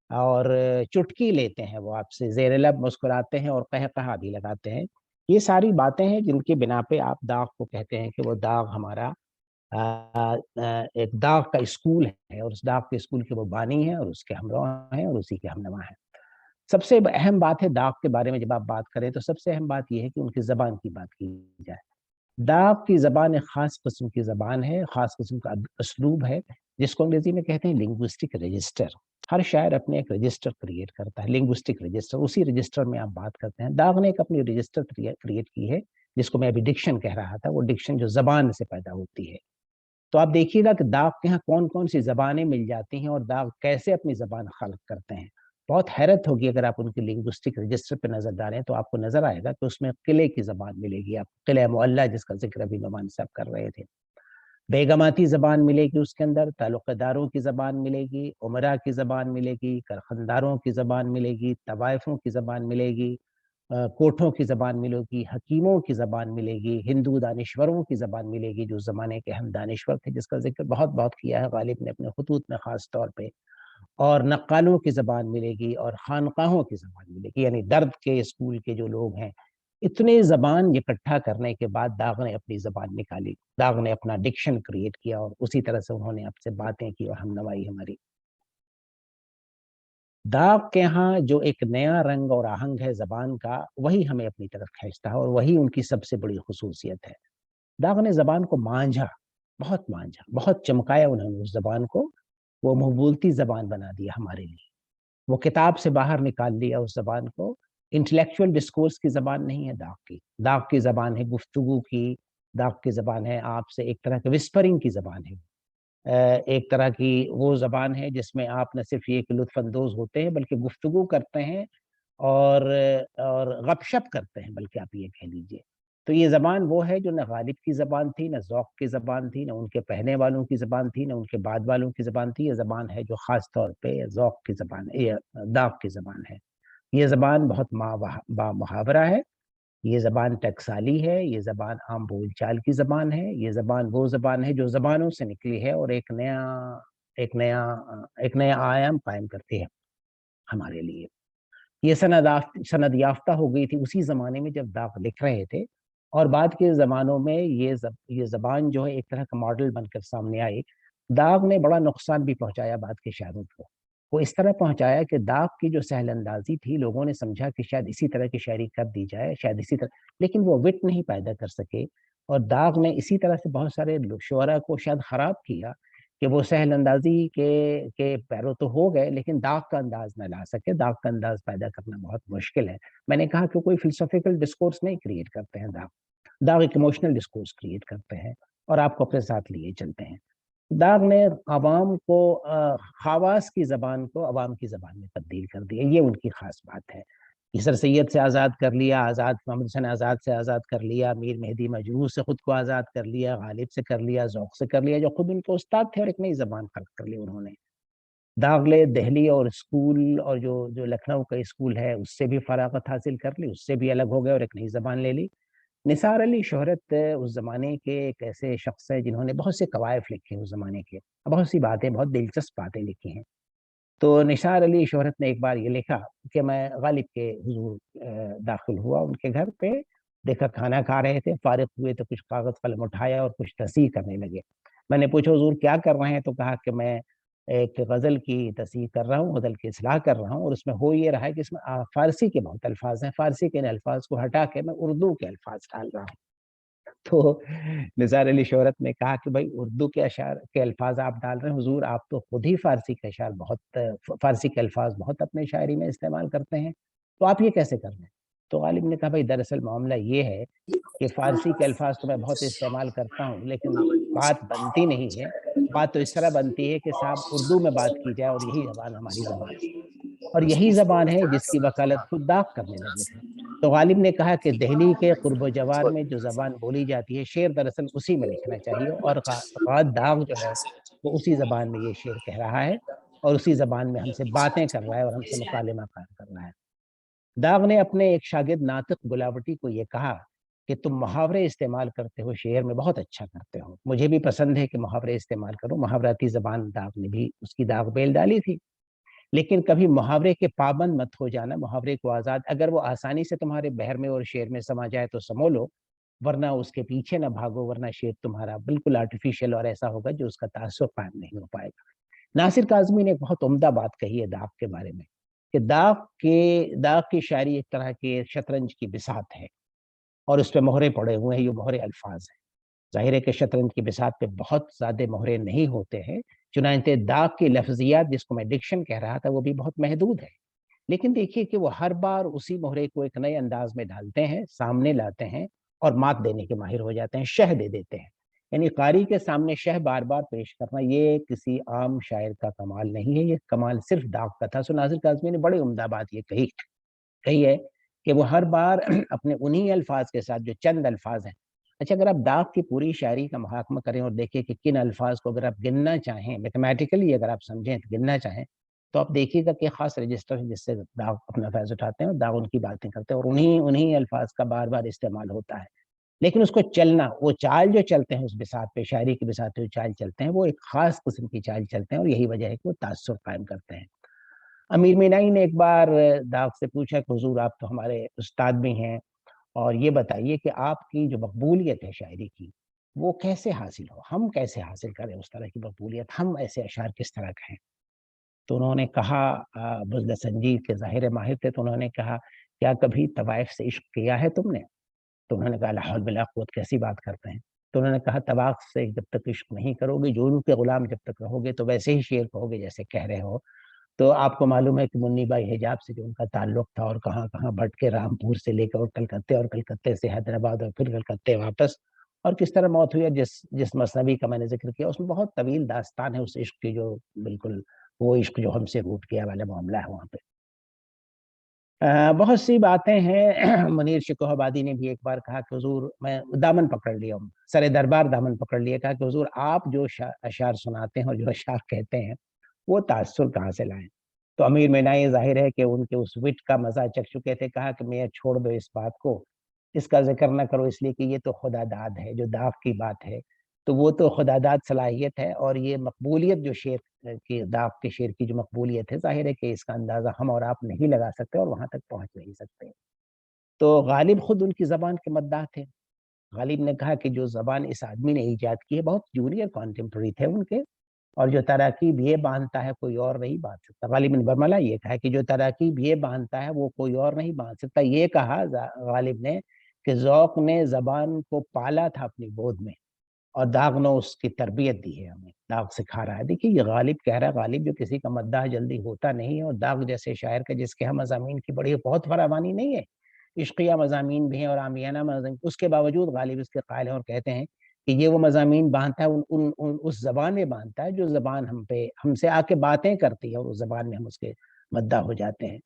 और चुटकी लेते हैं वो आपसे, ज़ेर लब मुस्कुराते हैं और कहकहा भी लगाते हैं। ये सारी बातें हैं जिनकी बिना पे आप दाग को कहते हैं कि वो दाग हमारा एक दाग का स्कूल है, और उस दाग के स्कूल के वो बानी हैं और उसके हमराह हैं और उसी के हमनवा हैं। सबसे अहम बात है दाग के बारे में जब आप बात करें तो सबसे अहम बात ये है कि उनकी ज़बान की बात की जाए। दाग की ज़बान एक ख़ास किस्म की ज़बान है, ख़ास किस्म का उसलूब है, जिसको अंग्रेज़ी में कहते हैं लिंग्विस्टिक रजिस्टर। हर शायर अपने एक रजिस्टर क्रिएट करता है, लिंग्विस्टिक रजिस्टर, उसी रजिस्टर में आप बात करते हैं। दाग ने एक अपनी रजिस्टर क्रिएट की है, जिसको मैं अभी डिक्शन कह रहा था, वो डिक्शन जो ज़बान से पैदा होती है। तो आप देखिएगा कि दाग के यहाँ कौन-कौन सी ज़बानें मिल जाती हैं और दाग कैसे अपनी ज़बान ख़ल्क़ करते हैं। بہت حیرت ہوگی اگر آپ ان کے لنگوسٹک رجسٹر پہ نظر ڈالیں تو آپ کو نظر آئے گا کہ اس میں قلعے کی زبان ملے گی، آپ قلعہ معلیٰ جس کا ذکر ابھی نعمان صاحب کر رہے تھے، بیگماتی زبان ملے گی اس کے اندر، تعلق داروں کی زبان ملے گی، عمرا کی زبان ملے گی، کارخانداروں کی زبان ملے گی، طوائفوں کی زبان ملے گی، کوٹھوں کی زبان ملے گی، حکیموں کی زبان ملے گی، ہندو دانشوروں کی زبان ملے گی جو زمانے کے اہم دانشور تھے جس کا ذکر بہت بہت کیا ہے غالب نے اپنے خطوط میں خاص طور پہ، اور نقالوں کی زبان ملے گی، اور خانقاہوں کی زبان ملے گی، یعنی درد کے اسکول کے جو لوگ ہیں، اتنے زبان اکٹھا کرنے کے بعد داغ نے اپنی زبان نکالی، داغ نے اپنا ڈکشن کریٹ کیا اور اسی طرح سے انہوں نے آپ سے باتیں کی اور ہم نوائی ہماری۔ داغ کے ہاں جو ایک نیا رنگ اور آہنگ ہے زبان کا، وہی ہمیں اپنی طرف کھینچتا ہے اور وہی ان کی سب سے بڑی خصوصیت ہے۔ داغ نے زبان کو مانجھا، بہت چمکایا انہوں نے اس زبان کو، وہ منہ بولتی زبان بنا دیا ہمارے لیے، وہ کتاب سے باہر نکال لیا اس زبان کو۔ انٹلیکچوئل ڈسکورس کی زبان نہیں ہے داغ کی زبان ہے گفتگو کی، داغ کی زبان ہے آپ سے ایک طرح کے وسپرنگ کی زبان ہے، ایک طرح کی وہ زبان ہے جس میں آپ نہ صرف یہ کہ لطف اندوز ہوتے ہیں بلکہ گفتگو کرتے ہیں اور غپ شپ کرتے ہیں، بلکہ آپ یہ کہہ لیجئے۔ تو یہ زبان وہ ہے جو نہ غالب کی زبان تھی، نہ ذوق کی زبان تھی، نہ ان کے پہنے والوں کی زبان تھی، نہ ان کے بعد والوں کی زبان تھی۔ یہ زبان ہے جو خاص طور پہ ذوق کی زبان ہے، یہ داغ کی زبان ہے۔ یہ زبان بہت با محاورہ ہے، یہ زبان ٹکسالی ہے، یہ زبان عام بول چال کی زبان ہے، یہ زبان وہ زبان ہے جو زبانوں سے نکلی ہے اور ایک نیا آیام قائم کرتی ہے ہمارے لیے۔ یہ سند یافتہ ہو گئی تھی اسی زمانے میں جب داغ لکھ رہے تھے، اور بعد کے زمانوں میں یہ زبان جو ہے ایک طرح کا ماڈل بن کر سامنے آئی۔ داغ نے بڑا نقصان بھی پہنچایا بعد کے شاعروں کو، وہ اس طرح پہنچایا کہ داغ کی جو سہل اندازی تھی لوگوں نے سمجھا کہ شاید اسی طرح کی شاعری کر دی جائے، شاید اسی طرح، لیکن وہ وٹ نہیں پیدا کر سکے، اور داغ نے اسی طرح سے بہت سارے شعراء کو شاید خراب کیا کہ وہ سہل اندازی کے پیرو تو ہو گئے لیکن داغ کا انداز نہ لا سکے۔ داغ کا انداز پیدا کرنا بہت مشکل ہے۔ میں نے کہا کہ کوئی فلسفیکل ڈسکورس نہیں کریٹ کرتے ہیں داغ ایک ایموشنل ڈسکورس کریٹ کرتے ہیں اور آپ کو اپنے ساتھ لیے چلتے ہیں۔ داغ نے عوام کو خواص کی زبان کو عوام کی زبان میں تبدیل کر دیا، یہ ان کی خاص بات ہے۔ سر سید سے آزاد کر لیا، محمد حسین آزاد سے آزاد کر لیا، میر مہدی مجروح سے خود کو آزاد کر لیا، غالب سے کر لیا، ذوق سے کر لیا جو خود ان کے استاد تھے، اور ایک نئی زبان خلق کر لی انہوں نے۔ داغ نے دہلی اور اسکول اور جو لکھنؤ کا اسکول ہے اس سے بھی فراغت حاصل کر لی، اس سے بھی الگ ہو گئے اور ایک نئی زبان لے لی۔ نثار علی شہرت اس زمانے کے ایک ایسے شخص ہیں جنہوں نے بہت سے قوائف لکھے اس زمانے کے، بہت سی باتیں، بہت دلچسپ باتیں لکھی ہیں۔ تو نثار علی شہرت نے ایک بار یہ لکھا کہ میں غالب کے حضور داخل ہوا ان کے گھر پہ، دیکھا کھانا کھا رہے تھے، فارغ ہوئے تو کچھ کاغذ قلم اٹھایا اور کچھ تصحیح کرنے لگے۔ میں نے پوچھا حضور کیا کر رہے ہیں؟ تو کہا کہ میں ایک غزل کی تصحیح کر رہا ہوں، غزل کی اصلاح کر رہا ہوں، اور اس میں ہو یہ رہا ہے کہ اس میں فارسی کے بہت الفاظ ہیں، فارسی کے ان الفاظ کو ہٹا کے میں اردو کے الفاظ ڈال رہا ہوں۔ تو نثار علی شہرت نے کہا کہ بھائی اردو کے اشعار کے الفاظ آپ ڈال رہے ہیں، حضور آپ تو خود ہی فارسی کے اشعار فارسی کے الفاظ بہت اپنے شاعری میں استعمال کرتے ہیں، تو آپ یہ کیسے کر رہے ہیں؟ تو غالب نے کہا بھائی دراصل معاملہ یہ ہے کہ فارسی کے الفاظ تو میں بہت استعمال کرتا ہوں لیکن بات بنتی نہیں ہے، بات تو اس طرح بنتی ہے کہ صاحب اردو میں بات کی جائے، اور یہی زبان ہماری زبان ہے، اور یہی زبان ہے جس کی وکالت خود داغ کرنے لگے تھے۔ تو غالب نے کہا کہ دہلی کے قرب و جوار میں جو زبان بولی جاتی ہے شعر دراصل اسی میں لکھنا چاہیے، اور داغ جو ہے وہ اسی زبان میں یہ شعر کہہ رہا ہے اور اسی زبان میں ہم سے باتیں کر رہا ہے اور ہم سے مکالمہ کر رہا ہے۔ داغ نے اپنے ایک شاگرد ناطق گلاوٹی کو یہ کہا کہ تم محاورے استعمال کرتے ہو، شعر میں بہت اچھا کرتے ہو، مجھے بھی پسند ہے کہ محاورے استعمال کرو۔ محاوراتی زبان داغ نے بھی اس کی داغ بیل ڈالی تھی، لیکن کبھی محاورے کے پابند مت ہو جانا، محاورے کو آزاد، اگر وہ آسانی سے تمہارے بحر میں اور شعر میں سما جائے تو سمو لو، ورنہ اس کے پیچھے نہ بھاگو، ورنہ شعر تمہارا بالکل آرٹیفیشل اور ایسا ہوگا جو اس کا تاثر قائم نہیں ہو پائے گا۔ ناصر کاظمی نے ایک بہت عمدہ بات کہی ہے داغ کے بارے میں کہ داغ کی شاعری ایک طرح کے شطرنج کی بساط ہے، اور اس پہ مہرے پڑے ہوئے ہیں، یہ مہرے الفاظ ہیں۔ ظاہر ہے کہ شطرنج کی بساط پہ بہت زیادہ مہرے نہیں ہوتے ہیں، چنانچہ داغ کی لفظیات جس کو میں ڈکشن کہہ رہا تھا وہ بھی بہت محدود ہے، لیکن دیکھیے کہ وہ ہر بار اسی مہرے کو ایک نئے انداز میں ڈالتے ہیں، سامنے لاتے ہیں اور مات دینے کے ماہر ہو جاتے ہیں، شہ دے دیتے ہیں۔ یعنی قاری کے سامنے شہ بار بار پیش کرنا یہ کسی عام شاعر کا کمال نہیں ہے، یہ کمال صرف داغ کا تھا۔ سو ناصر کاظمی نے بڑے عمدہ بات یہ کہی ہے کہ وہ ہر بار اپنے انہی الفاظ کے ساتھ جو چند الفاظ ہیں، اچھا اگر آپ داغ کی پوری شاعری کا محاکمہ کریں اور دیکھیں کہ کن الفاظ کو اگر آپ گننا چاہیں، میتھمیٹیکلی اگر آپ سمجھیں تو گننا چاہیں، تو آپ دیکھیے گا کہ خاص رجسٹر ہے جس سے داغ اپنا فیض اٹھاتے ہیں اور داغ ان کی باتیں کرتے ہیں اور انہی الفاظ کا بار بار استعمال ہوتا ہے، لیکن اس کو چلنا، وہ چال جو چلتے ہیں اس بساط پہ، شاعری کی بساط پہ چال چلتے ہیں، وہ ایک خاص قسم کی چال چلتے ہیں اور یہی وجہ ہے کہ وہ تاثر قائم کرتے ہیں۔ امیر مینائی نے ایک بار داغ سے پوچھا کہ حضور آپ تو ہمارے استاد بھی ہیں اور یہ بتائیے کہ آپ کی جو مقبولیت ہے شاعری کی وہ کیسے حاصل ہو، ہم کیسے حاصل کریں اس طرح کی مقبولیت، ہم ایسے اشعار کس طرح کہیں؟ تو انہوں نے کہا، بزل سنجید کے ظاہر ماہر تھے، تو انہوں نے کہا کیا کبھی طوائف سے عشق کیا ہے تم نے؟ تو انہوں نے کہا لا حول ولا قوت، کیسی بات کرتے ہیں؟ تو انہوں نے کہا طواف سے جب تک عشق نہیں کرو گے، جورو کے غلام جب تک رہو گے تو ویسے ہی شعر کہو گے جیسے کہہ رہے ہو۔ تو آپ کو معلوم ہے کہ منی بھائی حجاب سے جو ان کا تعلق تھا اور کہاں کہاں بھٹ کے رامپور سے لے کر اور کلکتے سے حیدرآباد اور پھر کلکتے واپس، اور کس طرح موت ہوئی ہے، جس مثنوی کا میں نے ذکر کیا اس میں بہت طویل داستان ہے اس عشق کی، جو بالکل وہ عشق جو ہم سے روٹ کیا والا معاملہ ہے وہاں پہ۔ بہت سی باتیں ہیں۔ منیر شکوہ آبادی نے بھی ایک بار کہا کہ حضور میں دامن پکڑ لیا ہوں، سر دربار دامن پکڑ لیا، کہا کہ حضور آپ جو اشعار سناتے ہیں اور جو اشعار کہتے ہیں وہ تاثر کہاں سے لائیں؟ تو امیر مینائی ظاہر ہے کہ ان کے اس وٹ کا مزہ چکھ چکے تھے، کہا کہ میں چھوڑ دو اس بات کو، اس کا ذکر نہ کرو، اس لیے کہ یہ تو خدا داد ہے، جو داغ کی بات ہے تو وہ تو خدا داد صلاحیت ہے، اور یہ مقبولیت جو شعر کی، داغ کے شعر کی جو مقبولیت ہے، ظاہر ہے کہ اس کا اندازہ ہم اور آپ نہیں لگا سکتے اور وہاں تک پہنچ نہیں سکتے۔ تو غالب خود ان کی زبان کے مداح تھے۔ غالب نے کہا کہ جو زبان اس آدمی نے ایجاد کی ہے، بہت جونیئر کانٹمپرری تھے ان کے، اور جو تراکیب یہ باندھتا ہے کوئی اور نہیں باندھ سکتا۔ غالب بن برملہ یہ کہا کہ جو تراکیب یہ باندھتا ہے وہ کوئی اور نہیں باندھ سکتا۔ یہ کہا غالب نے کہ ذوق نے زبان کو پالا تھا اپنی گود میں اور داغ نے اس کی تربیت دی ہے ہمیں، داغ سکھا رہا ہے۔ دیکھیے یہ غالب کہہ رہا ہے، غالب جو کسی کا مداح جلدی ہوتا نہیں ہے، اور داغ جیسے شاعر کا جس کے ہم مضامین کی بڑی بہت فراوانی نہیں ہے، عشقیہ مضامین بھی ہیں اور عامیانہ مضامین، اس کے باوجود غالب اس کے قائل ہیں اور کہتے ہیں کہ یہ وہ مضامین باندھتا ہے اس زبان میں باندھتا ہے جو زبان ہم سے آ کے باتیں کرتی ہے اور اس زبان میں ہم اس کے مداح ہو جاتے ہیں۔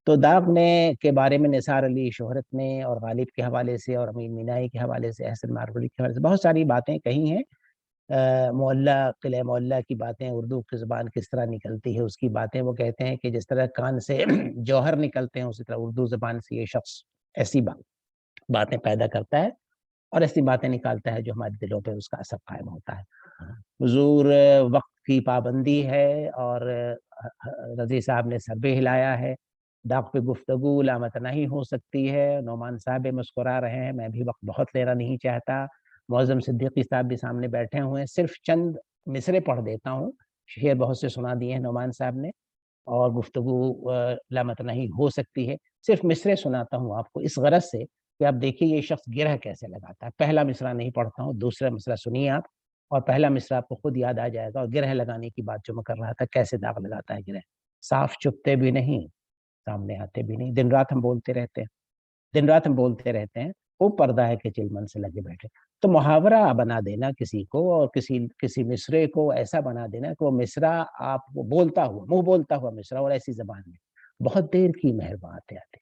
تو داغ نے کے بارے میں نثار علی شہرت نے اور غالب کے حوالے سے اور امین مینائی کے حوالے سے، احسن مارگولی کے حوالے سے بہت ساری باتیں کہی ہیں۔ معلّہ، قلعہ معلّہ کی باتیں، اردو کی زبان کس طرح نکلتی ہے اس کی باتیں، وہ کہتے ہیں کہ جس طرح کان سے جوہر نکلتے ہیں اسی طرح اردو زبان سے یہ شخص ایسی باتیں پیدا کرتا ہے اور ایسی باتیں نکالتا ہے جو ہمارے دلوں پہ اس کا اثر قائم ہوتا ہے۔ حضور وقت کی پابندی ہے اور رضی صاحب نے سر بھی ہلایا ہے، داغ پہ گفتگو لامتناہی ہو سکتی ہے۔ نعمان صاحب مسکرا رہے ہیں، میں بھی وقت بہت لینا نہیں چاہتا، معظم صدیقی صاحب بھی سامنے بیٹھے ہوئے ہیں، صرف چند مصرے پڑھ دیتا ہوں، شعر بہت سے سنا دیے ہیں نعمان صاحب نے اور گفتگو لامتناہی ہو سکتی ہے، صرف مصرے سناتا ہوں آپ کو اس غرض سے کہ آپ دیکھیے یہ شخص گرہ کیسے لگاتا ہے۔ پہلا مصرع نہیں پڑھتا ہوں، دوسرا مصرع سنیے آپ، اور پہلا مصرع آپ کو خود یاد آ جائے گا، اور گرہ لگانے کی بات جو میں کر رہا تھا، کیسے داغ لگاتا ہے گرہ۔ صاف چپتے بھی نہیں، سامنے آتے بھی نہیں، دن رات ہم بولتے رہتے ہیں، دن رات ہم بولتے رہتے ہیں، وہ پردہ ہے کہ چلمن سے لگے بیٹھے۔ تو محاورہ بنا دینا کسی کو اور کسی مصرے کو ایسا بنا دینا کہ وہ مصرع آپ کو بولتا ہوا، منہ بولتا ہوا مصرع اور ایسی زبان میں، بہت دیر کی مہر بات آتے،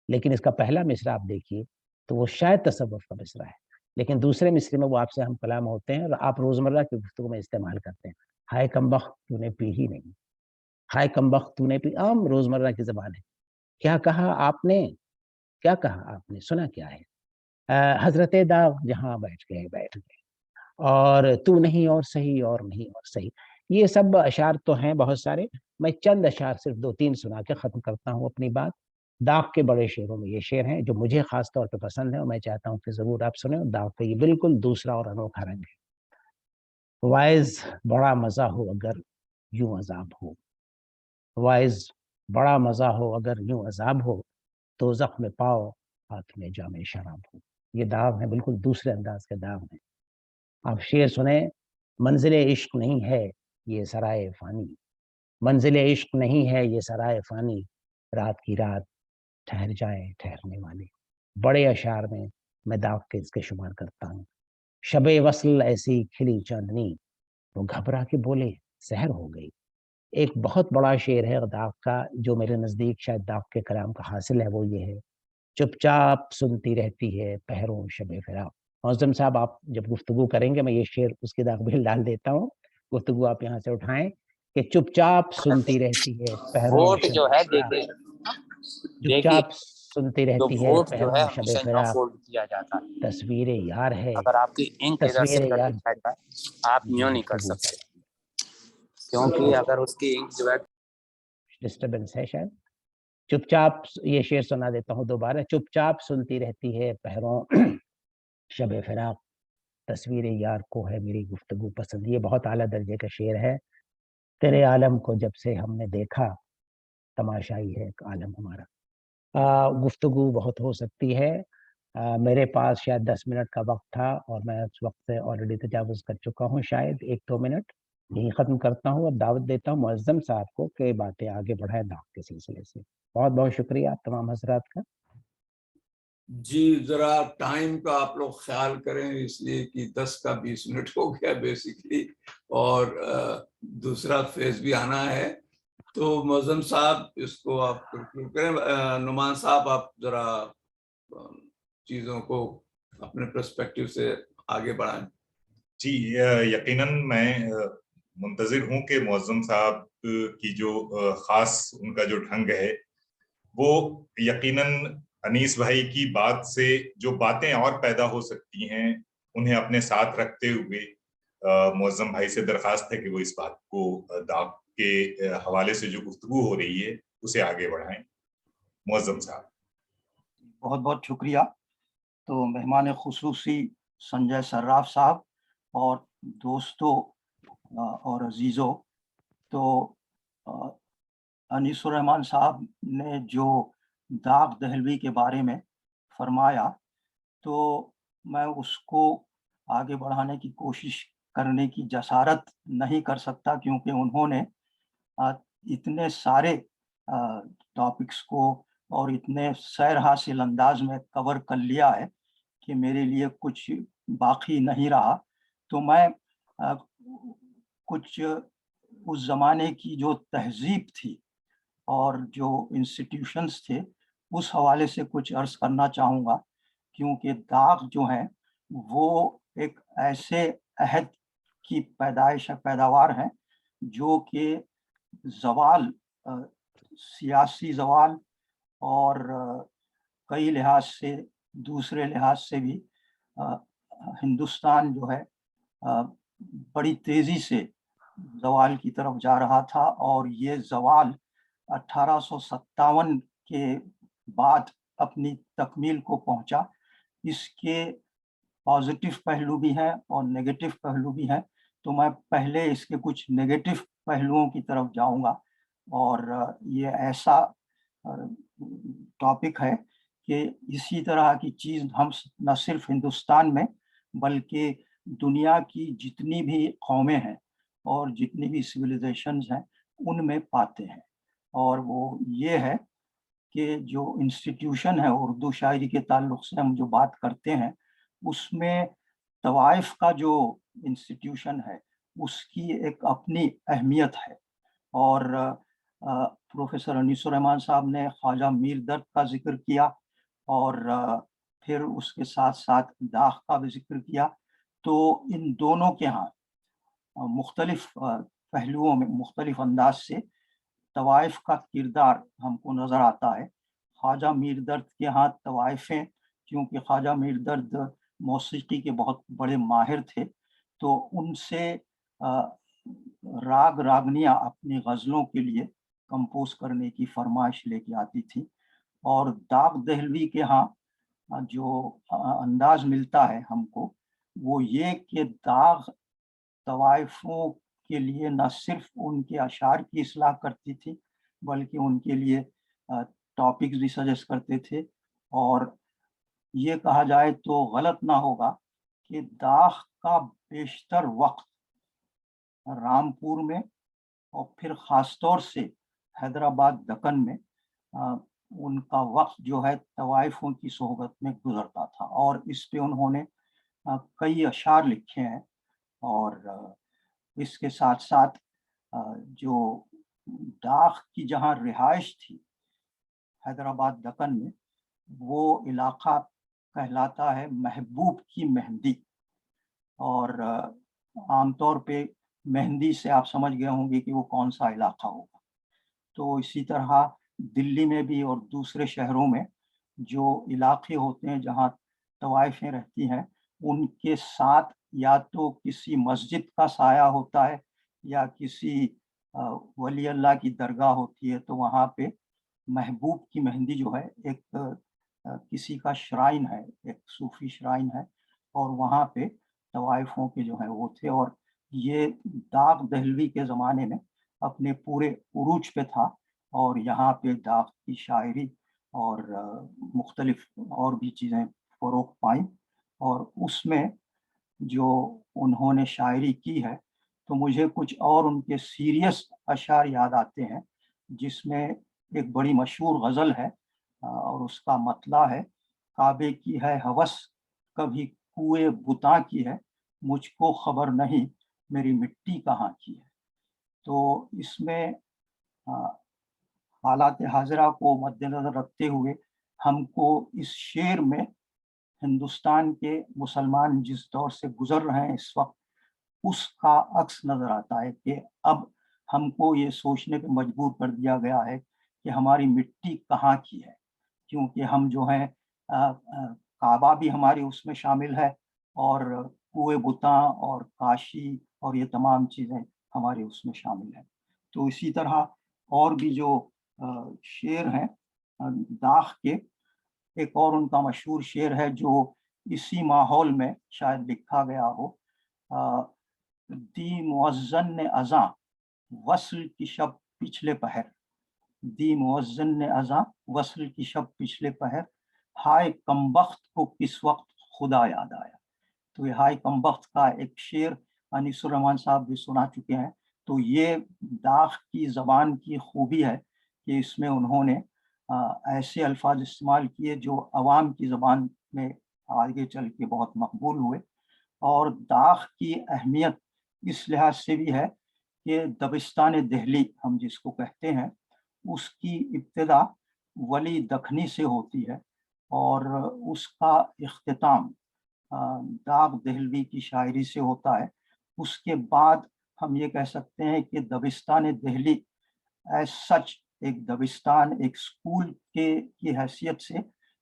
لیکن اس کا پہلا مصرع آپ دیکھیے تو وہ شاید تصوف کا مصرع ہے، لیکن دوسرے مصرے میں وہ آپ سے ہم کلام ہوتے ہیں اور آپ روزمرہ کی گفتگو میں استعمال کرتے ہیں۔ ہائے کمبخت تو نے پی ہی نہیں، ہائے کمبخت تو نے پی، عام روزمرہ کی زبان ہے۔ کیا کہا آپ نے، کیا کہا آپ نے، سنا کیا ہے؟ حضرت داغ جہاں بیٹھ گئے اور تو نہیں اور صحیح اور نہیں اور صحیح، یہ سب اشعار تو ہیں بہت سارے، میں چند اشعار صرف 2-3 سنا کے ختم کرتا ہوں اپنی بات۔ داغ کے بڑے شعروں میں یہ شعر ہیں جو مجھے خاص طور پہ پسند ہے اور میں چاہتا ہوں کہ ضرور آپ سنیں، اور داغ کا یہ بالکل دوسرا اور انوکھا رنگ ہے۔ وائز بڑا مزہ ہو اگر یوں عذاب ہو، وائز بڑا مزہ ہو اگر یوں عذاب ہو، تو زخم پاؤ ہاتھ میں جام شراب ہو۔ یہ داغ ہے، بالکل دوسرے انداز کے داغ ہیں۔ آپ شعر سنیں، منزل عشق نہیں ہے یہ سرائے فانی، منزل عشق نہیں ہے یہ سرائے فانی، رات کی رات ٹھہر جائیں ٹھہرنے والے۔ بڑے اشعار میں داغ کے اس کے شمار کرتا ہوں۔ शब वसल ऐसी खिली चांदनी, वो घबरा के बोले सहर हो गई। एक बहुत बड़ा शेर है दाग का, जो मेरे नज़दीक शायद दाग के कलाम का हासिल है, वो ये है, चुपचाप सुनती रहती है पहरों शब फिराक। मौज़म साहब, आप जब गुफ्तगू करेंगे मैं ये शेर उसकी दागबिल डाल देता हूँ, गुफ्तगू आप यहाँ से उठाएं कि चुपचाप सुनती रहती है पहरों वोट जो शब है फिराक, देखिए चुपचाप सुनती जो रहती है वोट जो है पहरों शब हमेशा यहाँ फिराक, फोल्ड किया जाता है। तस्वीर यार है, अगर आपकी इंक इधर से तस्वीर कट यार जाए आप यूँ नहीं कर गुफ्तगू सकते, क्योंकि अगर उसकी इंक जो है डिस्टर्बेंस है शायद। चुपचाप, ये शेर सुना देता हूँ दोबारा, चुपचाप सुनती रहती है पहरों शब फिराक, तस्वीर यार को है मेरी गुफ्तगू पसंद। ये बहुत आला दर्जे का शेर है। तेरे आलम को जब से हमने देखा, तमाशाई है एक आलम हमारा। गुफ्तगू बहुत हो सकती है। मेरे पास शायद 10 मिनट का वक्त था और मैं उस वक्त से ऑलरेडी तजावुज कर चुका हूँ, शायद 1-2 मिनट। यही ख़त्म करता हूँ। अब दावत देता हूँ मुअज़्ज़म साहब को कि बातें आगे बढ़ाएं दाग के सिलसिले से। बहुत बहुत शुक्रिया आप तमाम हज़रात का। जी, जरा टाइम का आप लोग ख्याल करें, इसलिए कि 10 का 20 मिनट हो गया बेसिकली, और दूसरा फेज भी आना है। तो मौज़म साहब इसको आप कंक्लूड करें। नुमान साहब, आप जरा चीज़ों को अपने पर्सपेक्टिव से आगे बढ़ाएं। जी, यकीनन मैं मुंतज़िर हूँ कि मुअज़्ज़म साहब की जो ख़ास उनका जो ढंग है, वो यकीनन अनीस भाई की बात से जो बातें और पैदा हो सकती हैं, उन्हें अपने साथ रखते हुए मुअज़्ज़म भाई से दरख्वास्त है कि वो इस बात को दाग के हवाले से जो गुफ्तगू हो रही है, उसे आगे बढ़ाएं। मुअज़्ज़म साहब। बहुत बहुत शुक्रिया। तो मेहमान खुसूसी संजय सर्राफ साहब और दोस्तों और अजीज़ों, तो अनीसुर रहमान साहब ने जो दाग दहलवी के बारे में फरमाया, तो मैं उसको आगे बढ़ाने की कोशिश करने की जसारत नहीं कर सकता, क्योंकि उन्होंने इतने सारे टॉपिक्स को और इतने सैर हासिल अंदाज में कवर कर लिया है कि मेरे लिए कुछ बाकी नहीं रहा। तो मैं कुछ उस ज़माने की जो तहज़ीब थी और जो इंस्टीट्यूशंस थे, उस हवाले से कुछ अर्ज़ करना चाहूँगा, क्योंकि दाग जो हैं वो एक ऐसे अहद की पैदावार हैं जो कि ज़वाल, सियासी ज़वाल और कई लिहाज से, दूसरे लिहाज से भी हिंदुस्तान जो है बड़ी तेज़ी से ज़वाल की तरफ जा रहा था, और ये ज़वाल 1857 के बाद अपनी तकमील को पहुँचा। इसके पॉजिटिव पहलू भी हैं और नेगेटिव पहलू भी हैं, तो मैं पहले इसके कुछ नेगेटिव पहलुओं की तरफ जाऊँगा। और ये ऐसा टॉपिक है कि इसी तरह की चीज़ हम न सिर्फ हिंदुस्तान में बल्कि दुनिया की जितनी भी कौमें हैं और जितनी भी सिविलाइजेशंस हैं उनमें पाते हैं। और वो ये है कि जो इंस्टीट्यूशन है उर्दू शायरी के ताल्लुक से हम जो बात करते हैं, उसमें तवाइफ का जो इंस्टीट्यूशन है उसकी एक अपनी अहमियत है। और प्रोफेसर अनीसुर रहमान साहब ने ख्वाजा मीर दर्द का जिक्र किया और फिर उसके साथ साथ दाग का भी जिक्र किया। तो इन दोनों के यहाँ मुख्तलिफ पहलुओं में मुख्तलिफ अंदाज से तवाइफ का किरदार हमको नज़र आता है। ख्वाजा मीर दर्द के यहाँ तवाइफें, क्योंकि ख्वाजा मीर दर्द मौसीकी के बहुत बड़े माहिर थे, तो उनसे राग रागनियाँ अपनी गज़लों के लिए कंपोज करने की फरमाइश लेके आती थी। और दाग दहलवी के यहाँ जो अंदाज मिलता है हमको, वो ये कि दाग तवाइफों के लिए न सिर्फ उनके अशार की इस्लाह करती थी, बल्कि उनके लिए टॉपिक्स भी सजेस्ट करते थे। और ये कहा जाए तो गलत ना होगा कि दाग का बेशतर वक्त रामपुर में और फिर ख़ास तौर से हैदराबाद दक्कन में उनका वक्त जो है तवाइफों की सोहबत में गुजरता था। और इस पे उन्होंने कई अशार लिखे हैं और इसके साथ साथ जो दाख की जहाँ रिहाइश थी हैदराबाद दक्कन में, वो इलाका कहलाता है महबूब की मेहंदी। और आमतौर पे मेहंदी से आप समझ गए होंगे कि वो कौन सा इलाका होगा। तो इसी तरह दिल्ली में भी और दूसरे शहरों में जो इलाके होते हैं जहाँ तवाइफें रहती हैं, उनके साथ या तो किसी मस्जिद का साया होता है या किसी वली अल्लाह की दरगाह होती है। तो वहाँ पे महबूब की मेहंदी जो है एक किसी का श्राइन है, एक सूफी श्राइन है, और वहाँ पे तवाइफों के जो है वो थे। और ये दाग दहलवी के ज़माने में अपने पूरे उरूज पे था और यहाँ पे दाग की शायरी और मुख्तलिफ और भी चीज़ें फ़रोग़ पाई। और उसमें जो उन्होंने शायरी की है तो मुझे कुछ और उनके सीरियस अशार याद आते हैं, जिसमें एक बड़ी मशहूर गज़ल है और उसका मतला है, काबे की है हवस कभी कुए बुता की है, मुझको खबर नहीं मेरी मिट्टी कहाँ की है। तो इसमें हालात हाज़िरा को मद्देनज़र रखते हुए हमको इस शेर में हिंदुस्तान के मुसलमान जिस दौर से गुज़र रहे हैं इस वक्त, उसका अक्स नज़र आता है कि अब हमको ये सोचने पे मजबूर कर दिया गया है कि हमारी मिट्टी कहाँ की है, क्योंकि हम जो हैं काबा भी हमारी उसमें शामिल है और कुएं बुता और काशी और ये तमाम चीज़ें हमारी उसमें शामिल हैं। तो इसी तरह और भी जो शेर हैं दाख के, एक और उनका मशहूर शेर है जो इसी माहौल में शायद लिखा गया हो, दी मुअज्जन ने अज़ां वस्ल की शब पिछले पहर, दी मुअज्जन ने अज़ां वस्ल की शब पिछले पहर, हाय कमबख्त को किस वक्त खुदा याद आया। तो ये हाय कमबख्त का एक शेर अनीसुर रहमान साहब भी सुना चुके हैं। तो ये दाख की ज़बान की खूबी है कि इसमें उन्होंने ऐसे अल्फाज इस्तेमाल किए जो अवाम की ज़बान में आगे चल के बहुत मकबूल हुए। और दाख की अहमियत इस लिहाज से भी है कि दबिस्तान दहली हम जिसको कहते हैं, उसकी इब्तिदा वली दखनी से होती है और उसका इख्तिताम दाग दहलवी की शायरी से होता है। उसके बाद हम ये कह सकते हैं कि दबिस्तान दहली एज सच एक दबिस्तान एक स्कूल की हैसियत से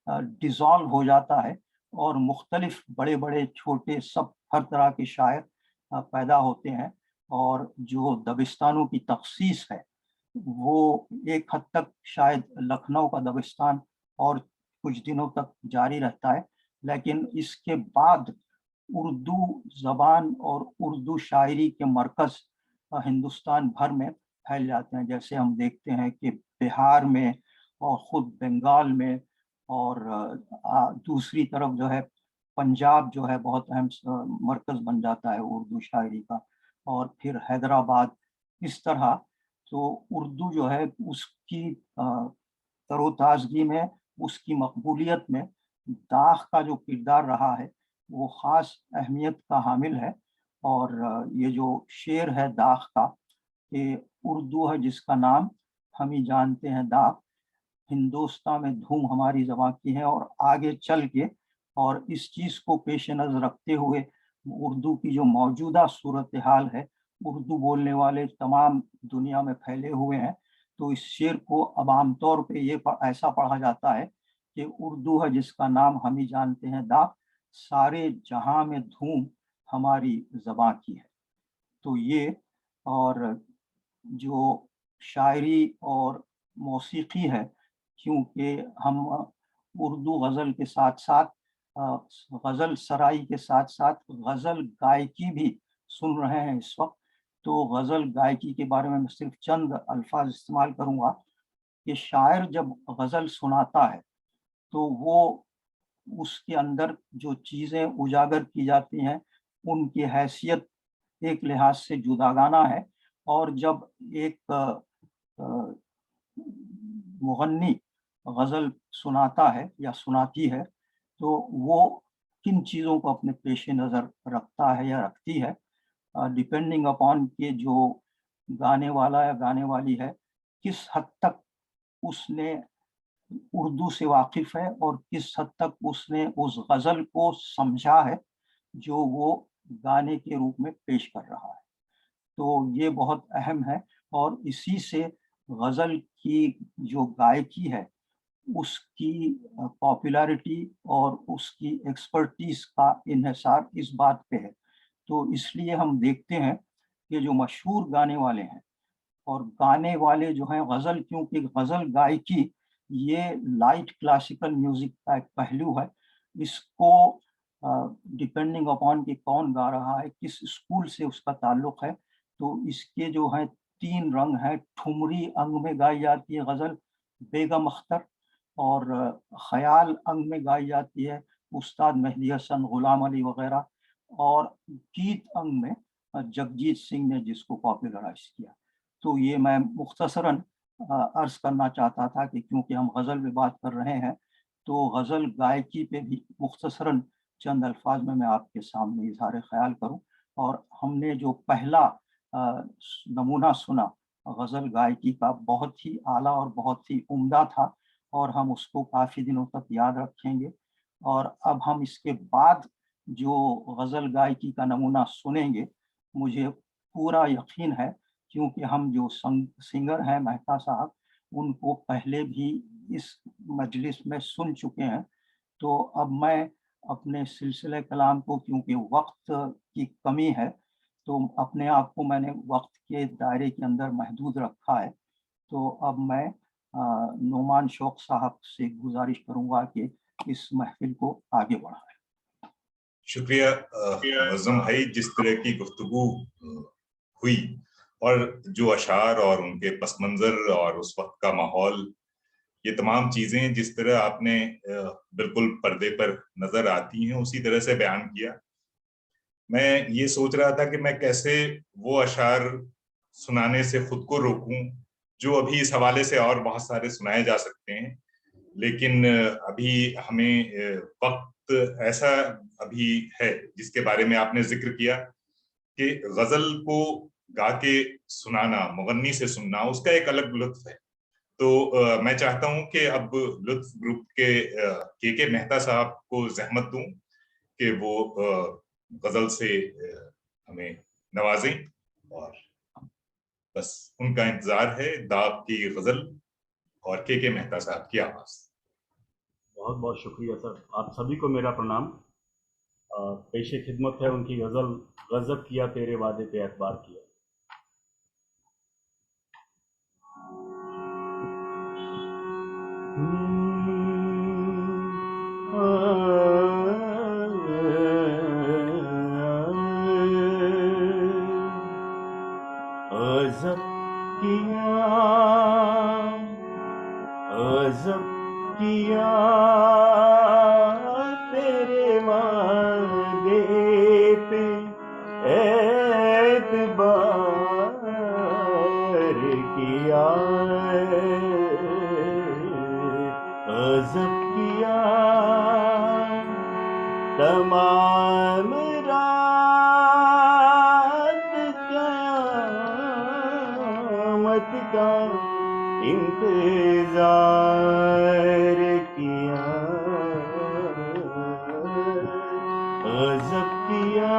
डिज़ोल्व हो जाता है और मुख्तलिफ बड़े बड़े छोटे सब हर तरह के शायर पैदा होते हैं। और जो दबिस्तानों की तखसीस है वो एक हद तक शायद लखनऊ का दबिस्तान और कुछ दिनों तक जारी रहता है, लेकिन इसके बाद उर्दू ज़बान और उर्दू शायरी के मरकज़ हिंदुस्तान भर में फैल जाते हैं। जैसे हम देखते हैं कि बिहार में और ख़ुद बंगाल में और दूसरी तरफ जो है पंजाब जो है बहुत अहम मरकज़ बन जाता है उर्दू शायरी का, और फिर हैदराबाद। इस तरह तो उर्दू जो है उसकी तरोताज़गी में, उसकी मकबूलियत में दाख का जो किरदार रहा है वो ख़ास अहमियत का हामिल है। और ये जो शेर है दाख का कि उर्दू है जिसका नाम हम ही जानते हैं दाग, हिंदुस्तान में धूम हमारी ज़बां की है। और आगे चल के और इस चीज़ को पेश नज़र रखते हुए उर्दू की जो मौजूदा सूरत हाल है, उर्दू बोलने वाले तमाम दुनिया में फैले हुए हैं। तो इस शेर को अब आम तौर पे ये ऐसा पढ़ा जाता है कि उर्दू है जिसका नाम हम ही जानते हैं दाग, सारे जहां में धूम हमारी ज़बां की है। तो ये और जो शायरी और मौसीकी है, क्योंकि हम उर्दू गज़ल के साथ साथ गज़ल सराई के साथ साथ गज़ल गायकी भी सुन रहे हैं इस वक्त। तो गज़ल गायकी के बारे में मैं सिर्फ चंद अल्फाज इस्तेमाल करूँगा कि शायर जब गज़ल सुनाता है तो वो उसके अंदर जो चीज़ें उजागर की जाती हैं उनकी हैसियत एक लिहाज से जुदागाना है। और जब एक मुग़न्नी गज़ल सुनाता है या सुनाती है तो वो किन चीज़ों को अपने पेश नज़र रखता है या रखती है, डिपेंडिंग अपॉन के जो गाने वाला या गाने वाली है किस हद तक उसने उर्दू से वाकिफ़ है और किस हद तक उसने उस गज़ल को समझा है जो वो गाने के रूप में पेश कर रहा है। तो ये बहुत अहम है और इसी से गज़ल की जो गायकी है उसकी पॉपुलैरिटी और उसकी एक्सपर्टीज़ का इन्हिसार इस बात पे है। तो इसलिए हम देखते हैं कि जो मशहूर गाने वाले हैं और गाने वाले जो हैं गज़ल, क्योंकि गज़ल गायकी ये लाइट क्लासिकल म्यूज़िक का एक पहलू है। इसको डिपेंडिंग अपॉन कि कौन गा रहा है, किस स्कूल से उसका ताल्लुक़ है, तो इसके जो हैं 3 रंग हैं। ठुमरी अंग में गाई जाती है गज़ल बेगम अख्तर, और ख़याल अंग में गाई जाती है उस्ताद मेहदी हसन, ग़ुलाम अली वग़ैरह, और गीत अंग में जगजीत सिंह ने जिसको पॉपुलराइज़ किया। तो ये मैं मुख्तसरन अर्ज़ करना चाहता था कि क्योंकि हम गज़ल पे बात कर रहे हैं, तो गज़ल गायकी पे भी मुख्तसरन चंद अल्फाज में मैं आपके सामने इज़हार ख़याल करूँ। और हमने जो पहला नमूना सुना गज़ल गायकी का, बहुत ही आला और बहुत ही उम्दा था और हम उसको काफ़ी दिनों तक याद रखेंगे। और अब हम इसके बाद जो गज़ल गायकी का नमूना सुनेंगे, मुझे पूरा यकीन है, क्योंकि हम जो सिंगर हैं मेहता साहब, उनको पहले भी इस मजलिस में सुन चुके हैं। तो अब मैं अपने सिलसिले कलाम को, क्योंकि वक्त की कमी है, तो अपने आप को मैंने वक्त के दायरे के अंदर महदूद रखा है। तो अब मैं नोमान शौक साहब से गुजारिश करूंगा कि इस महफिल को आगे बढ़ाएं। शुक्रिया मुअज़्ज़म भाई, जिस तरह की गुफ्तगू हुई और जो अशार और उनके पस मंज़र और उस वक्त का माहौल, ये तमाम चीज़ें जिस तरह आपने बिल्कुल पर्दे पर नज़र आती हैं उसी तरह से बयान किया। मैं ये सोच रहा था कि मैं कैसे वो अशार सुनाने से खुद को रोकूं जो अभी इस हवाले से और बहुत सारे सुनाए जा सकते हैं, लेकिन अभी हमें वक्त ऐसा अभी है जिसके बारे में आपने जिक्र किया कि गज़ल को गा के सुनाना, मुगन्नी से सुनना, उसका एक अलग लुत्फ है। तो मैं चाहता हूं कि अब लुत्फ ग्रुप के मेहता साहब को ज़हमत दूं कि वो गज़ल से हमें नवाजें, और बस उनका इंतजार है दाग की गज़ल और के मेहता साहब की आवाज़। बहुत बहुत शुक्रिया सर, आप सभी को मेरा प्रणाम। पेश खिदमत है उनकी गज़ल, गज़ब किया तेरे वादे पे एतबार किया। गज़ब किया तेरे वादे पे एतबार किया, गज़ब किया तमाम रात क़यामत का इंतजार किया, गज़ब किया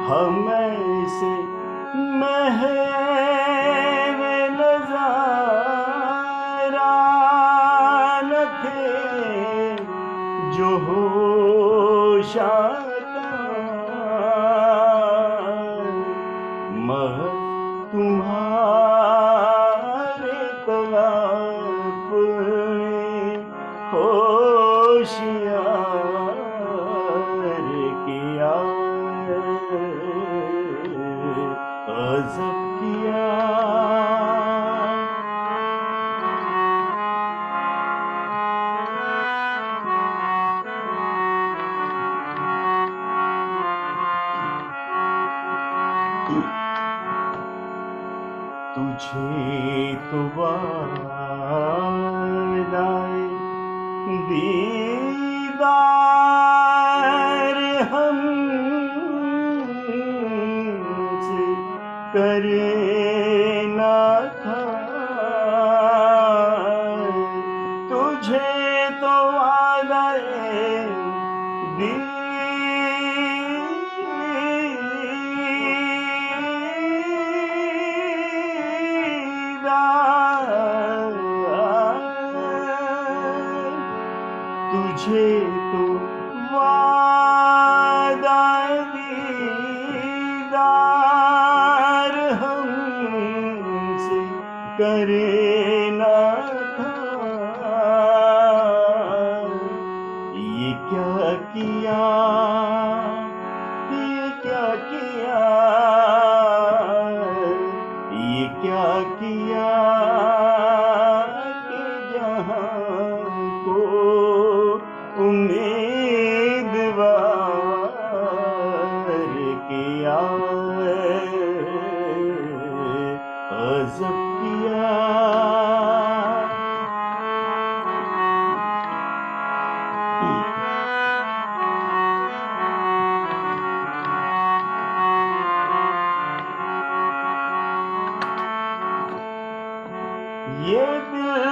हम ऐसे महवे नज़ारा न थे जो होश आता, मगर तुम्हारे तग़फ़्फ़ुल ने होशियार किया, गज़ब किया तुझे तो वादाए दीदार हमसे करना था, तुझे तो वादाए तुझे तो वादा दीदार हमसे करना था, ये क्या किया, ये क्या किया, ये क्या किया कि जहां को उम्मीदवार किया, गज़ब किया। ये दिल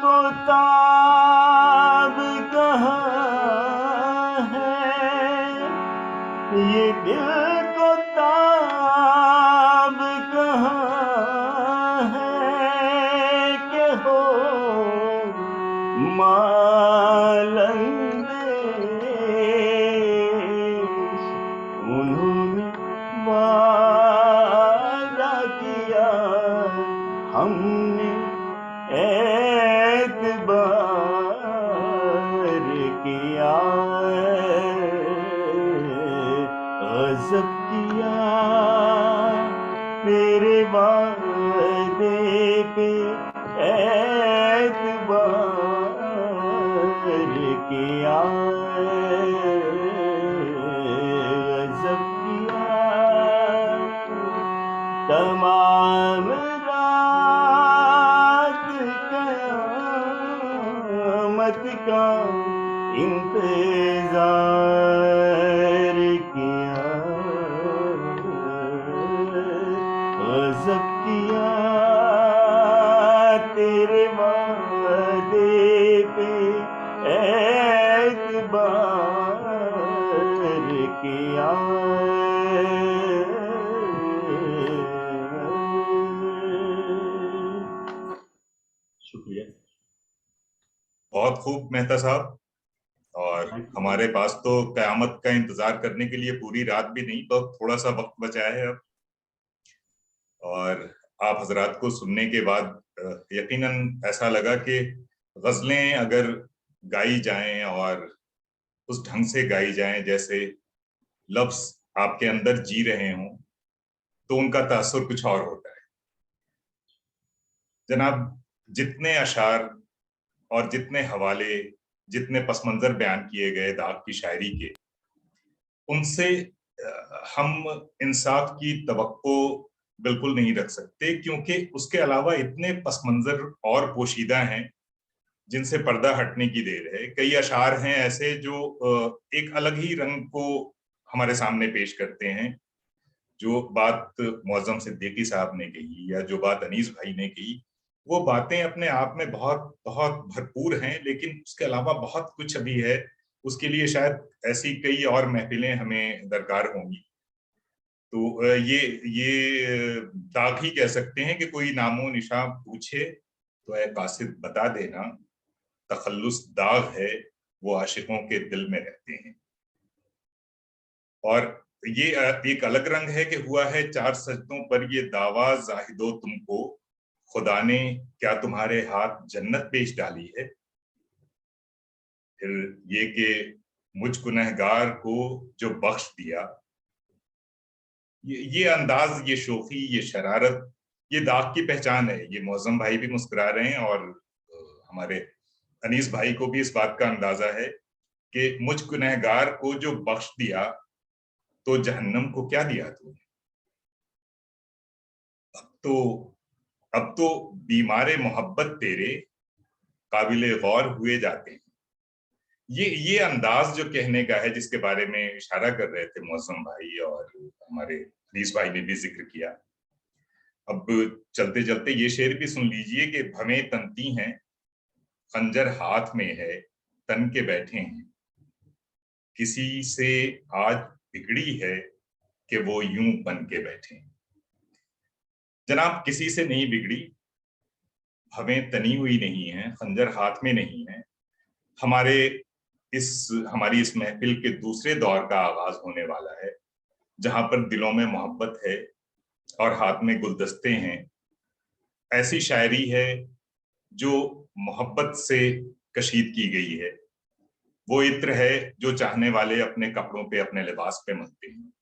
को ताब कहाँ है, ये दिल को ताब कहाँ है कि हो मालंदेश, उन्होंने वादा किया, हमने एतबार किया, गज़ब किया, तेरे वादे पे एतबार किया, गज़ब किया। तमाम क़यामत का इंतजार किया, गज़ब किया, तेरे वादे पे एतबार किया। शुक्रिया। बहुत खूब मेहता साहब। और हमारे पास तो कयामत का इंतजार करने के लिए पूरी रात भी नहीं, तो थोड़ा सा वक्त बचा है अब। और आप हजरात को सुनने के बाद यकीनन ऐसा लगा कि गजलें अगर गाई जाएं और उस ढंग से गाई जाएं जैसे लफ्ज आपके अंदर जी रहे हों, तो उनका तासुर कुछ और होता है। जनाब, जितने अशार और जितने हवाले, जितने पस मंजर बयान किए गए दाग की शायरी के, उनसे हम इंसाफ की तवक्को बिल्कुल नहीं रख सकते, क्योंकि उसके अलावा इतने पस मंजर और पोशीदा हैं जिनसे पर्दा हटने की देर है। कई अशार हैं ऐसे जो एक अलग ही रंग को हमारे सामने पेश करते हैं। जो बात मुअज़्ज़म सिद्दीकी साहब ने कही या जो बात अनीस भाई ने कही, वो बातें अपने आप में बहुत बहुत भरपूर हैं, लेकिन उसके अलावा बहुत कुछ अभी है। उसके लिए शायद ऐसी कई और महफिलें हमें दरकार होंगी। तो ये दाग ही कह सकते हैं कि कोई नामो निशा पूछे तो ऐ कासिद बता देना, तखल्लुस दाग है वो आशिकों के दिल में रहते हैं। और ये एक अलग रंग है कि हुआ है चार सजदों पर ये दावा जाहिदो तुमको, खुदा ने क्या तुम्हारे हाथ जन्नत पेश डाली है। फिर ये कि मुझ गुनहगार को जो बख्श दिया, ये अंदाज, ये शोखी, ये शरारत, ये दाग की पहचान है। ये मुअज़्ज़म भाई भी मुस्कुरा रहे हैं और हमारे अनीस भाई को भी इस बात का अंदाजा है कि मुझ गुनहगार को जो बख्श दिया तो जहन्नम को क्या दिया तूने। तो अब तो बीमारे मोहब्बत तेरे काबिले गौर हुए जाते हैं। ये अंदाज जो कहने का है, जिसके बारे में इशारा कर रहे थे मौसम भाई और हमारे हरीश भाई ने भी जिक्र किया। अब चलते चलते ये शेर भी सुन लीजिए कि भवें तनती हैं, खंजर हाथ में है, तन के बैठे हैं, किसी से आज बिगड़ी है कि वो यूं बन के बैठे हैं। जनाब, किसी से नहीं बिगड़ी, भवें तनी हुई नहीं है, खंजर हाथ में नहीं है। हमारी इस महफिल के दूसरे दौर का आगाज होने वाला है, जहां पर दिलों में मोहब्बत है और हाथ में गुलदस्ते हैं। ऐसी शायरी है जो मोहब्बत से कशीद की गई है। वो इत्र है जो चाहने वाले अपने कपड़ों पे, अपने लिबास पे मलते हैं।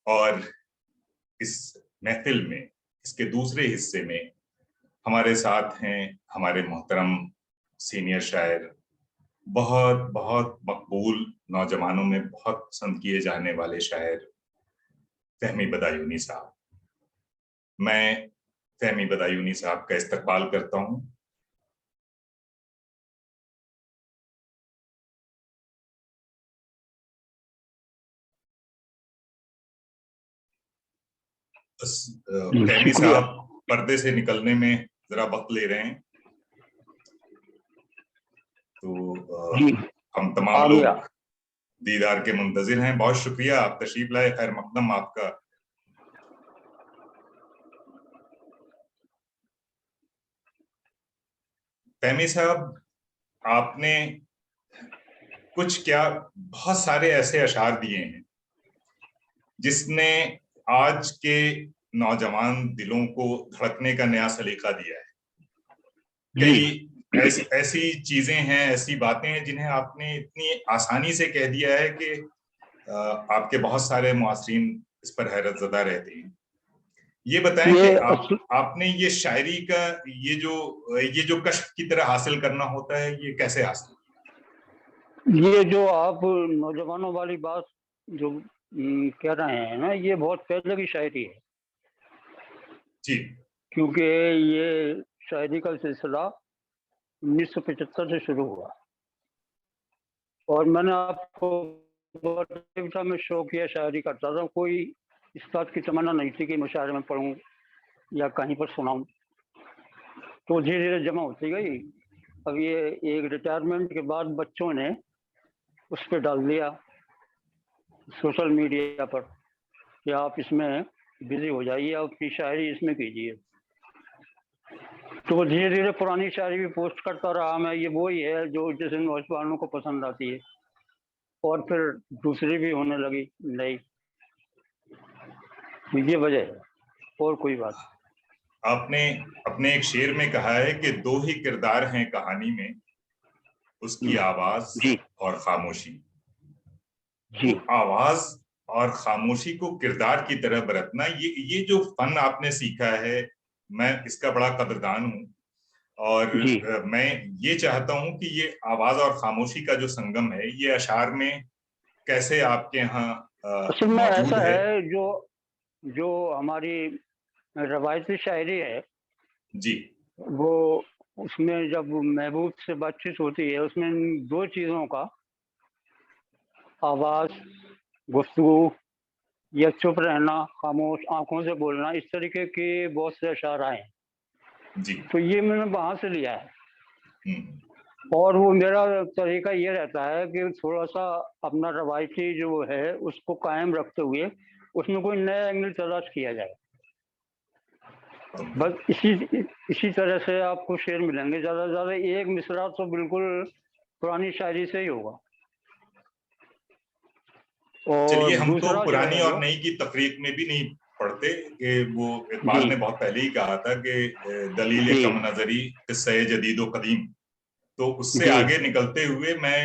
और इस महफिल में, इसके दूसरे हिस्से में हमारे साथ हैं हमारे मोहतरम सीनियर शायर, बहुत बहुत मकबूल, नौजवानों में बहुत पसंद किए जाने वाले शायर फहमी बदायूनी साहब। मैं फहमी बदायूनी साहब का इस्तकबाल करता हूं। फहमी साहब पर्दे से निकलने में जरा वक्त ले रहे हैं, तो हम तमाम लोग दीदार के मुंतजिर हैं। बहुत शुक्रिया, आप तशरीफ लाए, खैर मकदम आपका। फहमी साहब, आपने कुछ क्या बहुत सारे ऐसे अशार दिए हैं जिसने आज के नौजवान दिलों को धड़कने का नया सलीका दिया है। कई ऐसी चीजें हैं, ऐसी बातें हैं जिन्हें आपने इतनी आसानी से कह दिया है कि आपके बहुत सारे मुआसरीन इस पर हैरत ज़दा रहते हैं। ये बताएं कि आपने ये शायरी का ये जो कश्फ की तरह हासिल करना होता है, ये कैसे हासिल? ये जो आप नौजवानों वाली बात जो कह रहे हैं ना, ये बहुत पहले की शायरी है जी, क्योंकि ये शायरी का सिलसिला 1975 से शुरू हुआ और मैंने आपको में शौकिया शायरी करता था। कोई इस बात की तमन्ना नहीं थी कि मुशायरे में पढ़ूं या कहीं पर सुनाऊं, तो धीरे धीरे जमा होती गई। अब ये एक रिटायरमेंट के बाद बच्चों ने उस पर डाल दिया सोशल मीडिया पर कि आप इसमें बिजी हो जाइए, आप अपनी शायरी इसमें कीजिए। तो धीरे धीरे पुरानी शायरी भी पोस्ट करता रहा मैं। ये वही है जो जैसे नौजवानों को पसंद आती है, और फिर दूसरी भी होने लगी नई। ये वजह है और कोई बात। आपने अपने एक शेर में कहा है कि दो ही किरदार हैं कहानी में, उसकी आवाज और खामोशी। तो आवाज और खामोशी को किरदार की तरह बरतना, ये जो फन आपने सीखा है, मैं इसका बड़ा कदरदान हूँ। और मैं ये चाहता हूँ कि ये आवाज और खामोशी का जो संगम है, ये अशार में कैसे आपके यहाँ मौजूद ऐसा है। जो हमारी रवायती शायरी है जी, वो उसमें जब महबूब से बातचीत होती है, उसमें दो चीजों का, आवाज, गुफ्तगू या चुप रहना, खामोश, आंखों से बोलना, इस तरीके के बहुत से अशार आए हैं जी। तो ये मैंने वहां से लिया है। और वो मेरा तरीका ये रहता है कि थोड़ा सा अपना रवायती जो है उसको कायम रखते हुए उसमें कोई नया एंगल तलाश किया जाए। बस इसी तरह से आपको शेर मिलेंगे। ज्यादा से ज्यादा एक मिसरा तो बिल्कुल पुरानी शायरी से ही होगा। चलिए, हम तो पुरानी और नई की तफरीक में भी नहीं पढ़ते कि वो इकबाल ने बहुत पहले ही कहा था कि दलील कम नजरी किस्से जदीदो कदीम। तो उससे आगे निकलते हुए मैं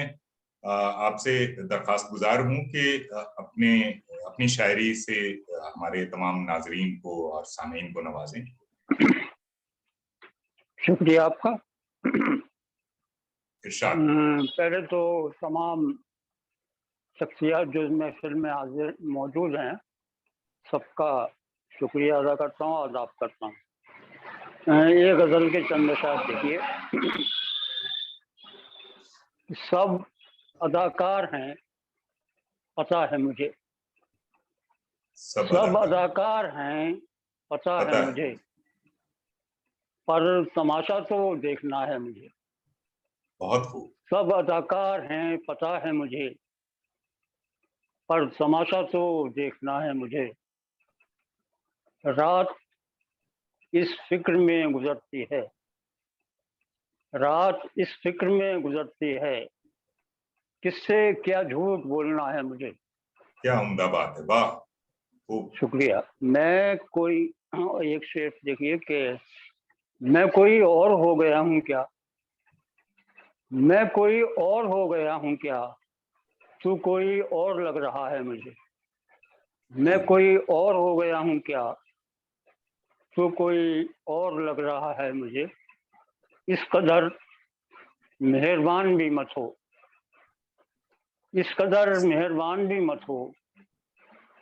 आपसे दरख्वास्त गुजार हूं कि अपनी शायरी से हमारे तमाम नाजरीन को और सामीन को नवाजें। शुक्रिया आपका। इरशाद। पहले तो तमाम शख्सियात जो महफिल में हाजिर मौजूद हैं, सबका شکریہ ادا کرتا ہوں، آداب کرتا ہوں۔ یہ غزل کے چند اشعار دیکھیے۔ سب اداکار ہیں پتہ ہے مجھے، سب اداکار ہیں پتہ ہے مجھے، پر تماشا تو دیکھنا ہے مجھے۔ بہت خوب۔ سب اداکار ہیں پتہ ہے مجھے، پر تماشا تو دیکھنا ہے مجھے۔ رات اس فکر میں گزرتی ہے، رات اس فکر میں گزرتی ہے، کس سے کیا جھوٹ بولنا ہے مجھے۔ کیا عمدہ بات ہے، واہ خوب۔ شکریہ۔ میں کوئی ایک شعر دیکھیے کہ میں کوئی اور ہو گیا ہوں کیا، میں کوئی اور ہو گیا ہوں کیا، تو کوئی اور لگ رہا ہے مجھے۔ میں کوئی اور ہو گیا ہوں کیا، تو کوئی اور لگ رہا ہے مجھے۔ اس قدر مہربان بھی مت ہو، اس قدر مہربان بھی مت ہو،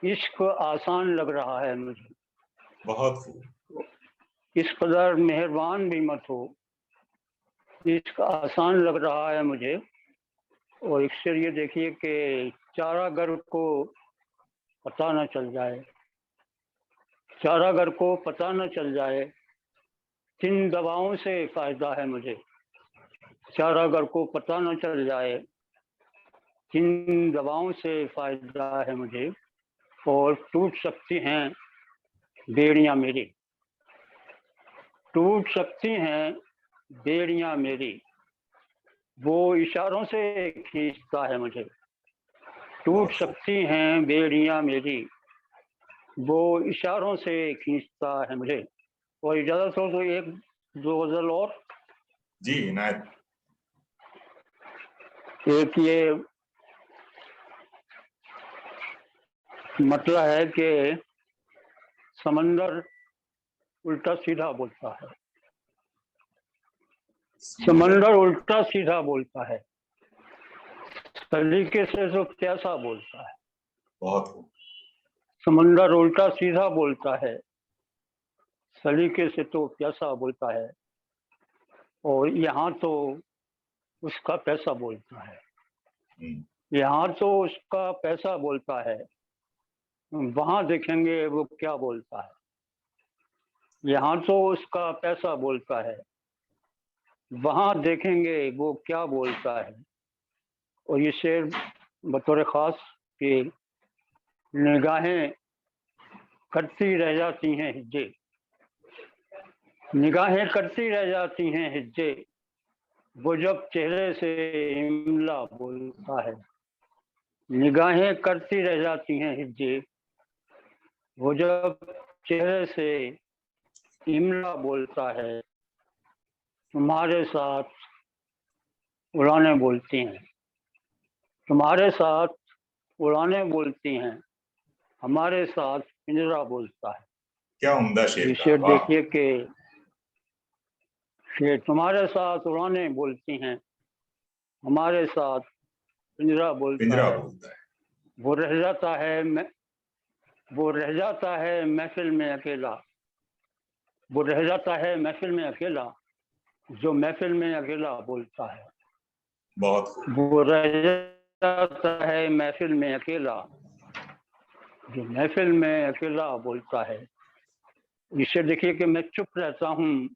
عشق آسان لگ رہا ہے مجھے۔ بہت خوب۔ اس قدر مہربان بھی مت ہو، عشق آسان لگ رہا ہے مجھے۔ اور ایک شعر یہ دیکھیے کہ چارہ گر کو پتہ نہ چل جائے، چارہ گر کو پتہ نہ چل جائے، کن دواؤں سے فائدہ ہے مجھے۔ چارہ گر کو پتہ نہ چل جائے، کن دواؤں سے فائدہ ہے مجھے۔ اور ٹوٹ سکتی ہیں بیڑیاں میری، ٹوٹ سکتی ہیں بیڑیاں میری، وہ اشاروں سے کھینچتا ہے مجھے۔ ٹوٹ سکتی ہیں بیڑیاں میری، وہ اشاروں سے کھینچتا ہے مجھے۔ اور اجازت ہو تو ایک دو غزل اور۔ جی عنایت۔ ایک یہ مطلب ہے کہ سمندر الٹا سیدھا بولتا ہے، سمندر الٹا سیدھا بولتا ہے، سلیقے سے تو کیسا بولتا ہے۔ بہت خوب۔ سمندر الٹا سیدھا بولتا ہے، سلیقے سے تو کیسا بولتا ہے، اور یہاں تو اس کا پیسہ بولتا ہے، یہاں تو اس کا پیسہ بولتا ہے، وہاں دیکھیں گے وہ کیا بولتا ہے۔ یہاں تو اس کا پیسہ بولتا ہے، وہاں دیکھیں گے وہ کیا بولتا ہے۔ اور یہ شعر بطور خاص کہ نگاہیں کرتی رہ جاتی ہیں ہجے، نگاہیں کرتی رہ جاتی ہیں ہجے، وہ جب چہرے سے املا بولتا ہے۔ نگاہیں کرتی رہ جاتی ہیں ہجے، وہ جب چہرے سے املا بولتا ہے۔ تمہارے ساتھ اڑانے بولتی ہیں، تمہارے ساتھ اڑانے بولتی ہیں، ہمارے ساتھ پنجرا بولتا ہے۔ کیا عمدہ شعر یہ تھا، شعر واہ۔ دیکھیے کہ تمہارے ساتھ اڑانے بولتی ہیں، ہمارے ساتھ پنجرا بولتا ہے۔ وہ رہ جاتا ہے وہ رہ جاتا ہے محفل میں اکیلا، وہ رہ جاتا ہے محفل میں اکیلا، جو محفل میں اکیلا بولتا ہے۔ بہت خوب۔ وہ رہ جاتا ہے محفل میں اکیلا، جو محفل میں اکیلا بولتا ہے۔ اسے دیکھیے کہ میں چپ رہتا ہوں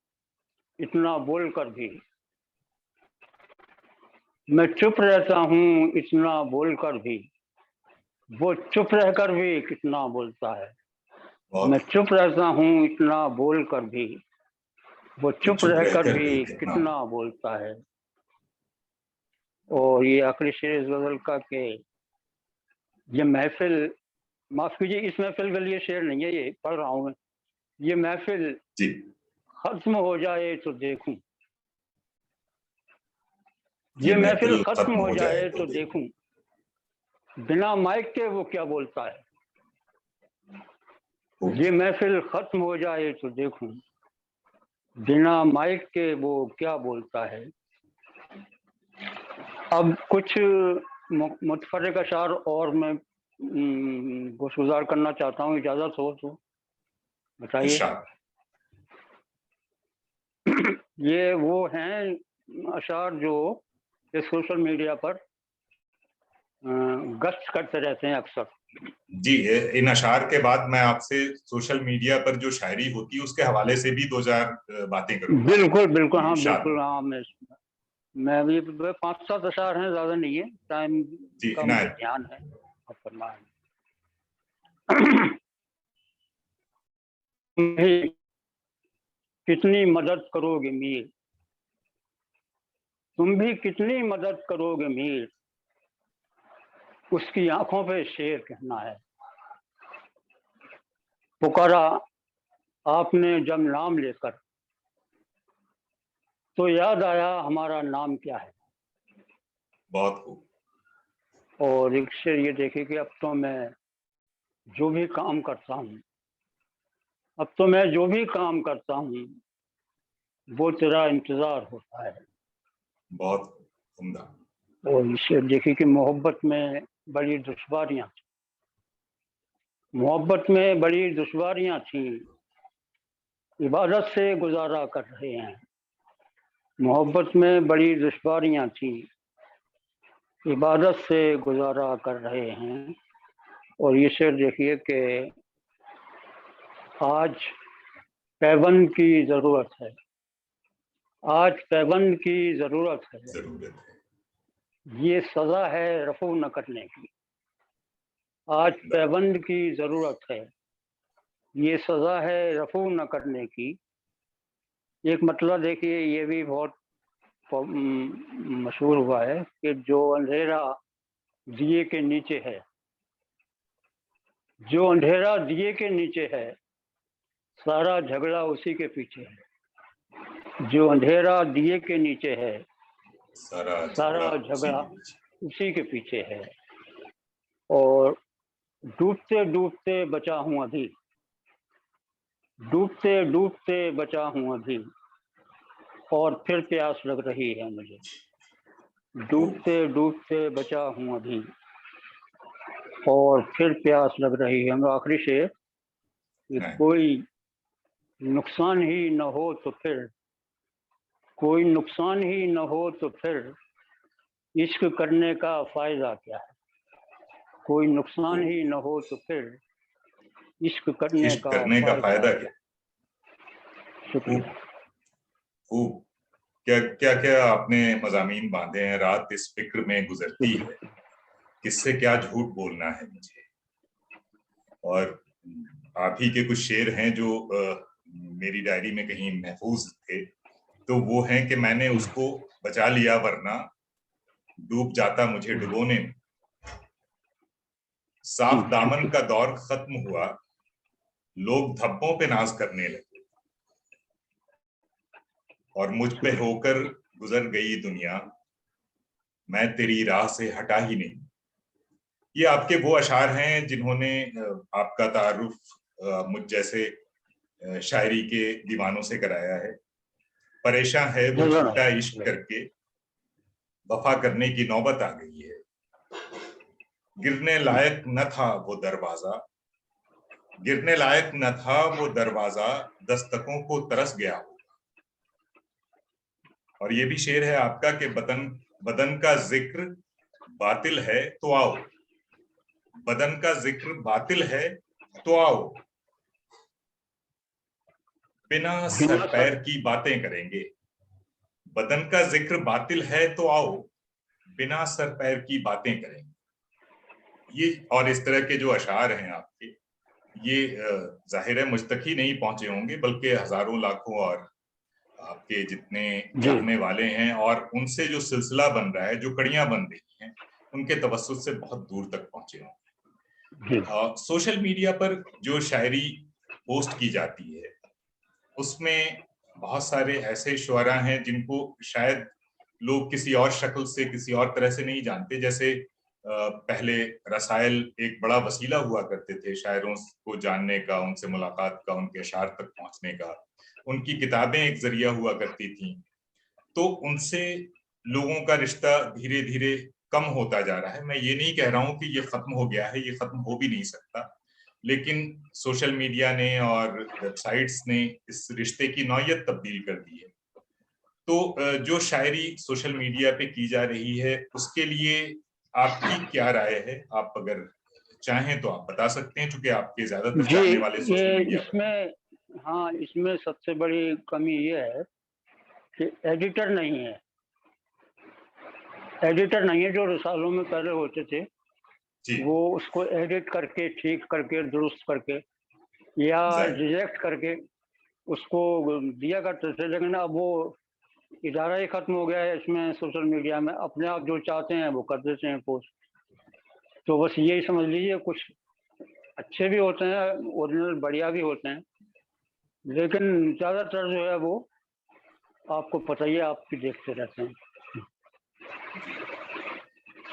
اتنا بول کر بھی، میں چپ رہتا ہوں اتنا بول کر بھی، وہ چپ رہ کر بھی کتنا بولتا ہے۔ میں چپ رہتا ہوں اتنا بول کر بھی، وہ چپ رہ کر بھی کتنا بولتا ہے۔ اور یہ آخری شعر اس غزل کا کہ یہ محفل، معاف کیجیے اس محفل کے لیے شعر نہیں ہے، یہ پڑھ رہا ہوں میں، یہ محفل ختم ہو جائے تو دیکھوں، یہ محفل ختم ہو جائے تو دیکھوں، بنا مائک کے وہ کیا بولتا ہے۔ یہ محفل ختم ہو جائے تو دیکھوں، بنا مائک کے وہ کیا بولتا ہے۔ اب کچھ متفرق اشعار اور میں گوشگزار کرنا چاہتا ہوں، اجازت ہو تو۔ بتائیے. ارشاد. یہ وہ ہیں اشعار جو سوشل میڈیا پر گشت کرتے رہتے ہیں اکثر. جی ان اشعار کے بعد میں آپ سے سوشل میڈیا پر جو شاعری ہوتی ہے اس کے حوالے سے بھی 2000 باتیں کروں گا. بالکل بالکل ہاں ارشاد. بالکل ہاں. میں بھی 5-7 اشعار ہیں, زیادہ نہیں ہے, ٹائم جی کا مجھے عنایت. دھیان ہے. آپ فرمائیں. کتنی مدد کرو گے میر, تم بھی کتنی مدد کرو گے میر, اس کی آنکھوں پہ شیر کہنا ہے. پکارا آپ نے جب نام لے کر, تو یاد آیا ہمارا نام کیا ہے. بہت خوب. اور ایک شعر یہ دیکھیں کہ اب تو میں جو بھی کام کرتا ہوں, اب تو میں جو بھی کام کرتا ہوں وہ تیرا انتظار ہوتا ہے. بہت عمدہ. اور یہ شعر دیکھیں کہ محبت میں بڑی دشواریاں تھیں, محبت میں بڑی دشواریاں تھیں, عبادت سے گزارا کر رہے ہیں. محبت میں بڑی دشواریاں تھیں, عبادت سے گزارا کر رہے ہیں. اور یہ شعر دیکھیے کہ آج پیوند کی ضرورت ہے, آج پیوند کی ضرورت ہے, ضرورت ہے. یہ سزا ہے رفو نہ کرنے کی. آج پیوند کی ضرورت ہے, یہ سزا ہے رفو نہ کرنے کی. ایک مطلب دیکھیے یہ بھی بہت مشہور ہوا ہے کہ جو اندھیرا دیے کے نیچے ہے, جو اندھیرا دیے کے نیچے ہے, سارا جھگڑا اسی کے پیچھے ہے. جو اندھیرا دیے کے نیچے ہے, سارا جھگڑا اسی کے پیچھے ہے. اور ڈوبتے ڈوبتے بچا ہوں ابھی, ڈوبتے ڈوبتے بچا ہوں ابھی, اور پھر پیاس لگ رہی ہے مجھے. ڈوبتے ڈوبتے بچا ہوں ابھی, اور پھر پیاس لگ رہی ہے. آخری شعر کہ کوئی نقصان ہی نہ ہو تو پھر, کوئی نقصان ہی نہ ہو تو پھر عشق کرنے کا فائدہ کیا ہے. کوئی نقصان ہی نہ ہو تو پھر عشق کرنے کا فائدہ کیا. شکریہ. خوب. کیا کیا آپ نے مضامین باندھے ہیں. رات اس فکر میں گزرتی ہے, کس سے کیا جھوٹ بولنا ہے مجھے. اور آپ ہی کے کچھ شعر ہیں جو میری ڈائری میں کہیں محفوظ تھے, تو وہ ہیں کہ میں نے اس کو بچا لیا ورنہ ڈوب جاتا مجھے ڈبونے میں. صاف دامن کا دور ختم ہوا, لوگ دھبوں پہ ناز کرنے لگے, اور مجھ پہ ہو کر گزر گئی دنیا, میں تیری راہ سے ہٹا ہی نہیں. یہ آپ کے وہ اشعار ہیں جنہوں نے آپ کا تعارف مجھ جیسے شاعری کے دیوانوں سے کرایا ہے. پریشاں ہے وہ جھوٹا عشق کر کے, وفا کرنے کی نوبت آ گئی ہے. گرنے لائق نہ تھا وہ دروازہ, گرنے لائق نہ تھا وہ دروازہ, دستکوں کو ترس گیا ہوگا. اور یہ بھی شعر ہے آپ کا کہ بدن کا ذکر باطل ہے تو آؤ, بدن کا ذکر باطل ہے تو آؤ, بنا سر پیر کی باتیں کریں گے. بدن کا ذکر باطل ہے تو آؤ, بنا سر پیر کی باتیں کریں گے. یہ اور اس طرح کے جو اشعار ہیں آپ کے, یہ ظاہر ہے مجھ تک ہی نہیں پہنچے ہوں گے, بلکہ ہزاروں لاکھوں اور آپ کے جتنے چاہنے والے ہیں اور ان سے جو سلسلہ بن رہا ہے, جو کڑیاں بن رہی ہیں, ان کے توسط سے بہت دور تک پہنچے ہوں گے. سوشل میڈیا پر جو شاعری پوسٹ کی جاتی ہے اس میں بہت سارے ایسے شعراء ہیں جن کو شاید لوگ کسی اور شکل سے, کسی اور طرح سے نہیں جانتے. جیسے پہلے رسائل ایک بڑا وسیلہ ہوا کرتے تھے شاعروں کو جاننے کا, ان سے ملاقات کا, ان کے اشعار تک پہنچنے کا. ان کی کتابیں ایک ذریعہ ہوا کرتی تھیں. تو ان سے لوگوں کا رشتہ دھیرے دھیرے کم ہوتا جا رہا ہے. میں یہ نہیں کہہ رہا ہوں کہ یہ ختم ہو گیا ہے, یہ ختم ہو بھی نہیں سکتا, लेकिन सोशल मीडिया ने और वेबसाइट्स ने इस रिश्ते की नौयत तब्दील कर दी है। तो जो शायरी सोशल मीडिया पे की जा रही है उसके लिए आपकी क्या राय है? आप अगर चाहें तो आप बता सकते हैं, क्योंकि आपके ज्यादातर जी, जानने वाले सोशल ये मीडिया पर। इसमें हाँ, इसमें सबसे बड़ी कमी ये है कि एडिटर नहीं है। एडिटर नहीं है, जो रिसालों में पहले होते थे जी, वो उसको एडिट करके, ठीक करके, दुरुस्त करके या जाहिर। रिजेक्ट करके उसको दिया करते थे, लेकिन अब वो इदारा ही खत्म हो गया है। इसमें सोशल मीडिया में अपने आप जो चाहते हैं वो कर देते हैं पोस्ट। तो बस यही समझ लीजिए, कुछ अच्छे भी होते हैं, ओरिजिनल बढ़िया भी होते हैं, लेकिन ज्यादातर जो है वो आपको पता ही है, आप भी देखते रहते हैं।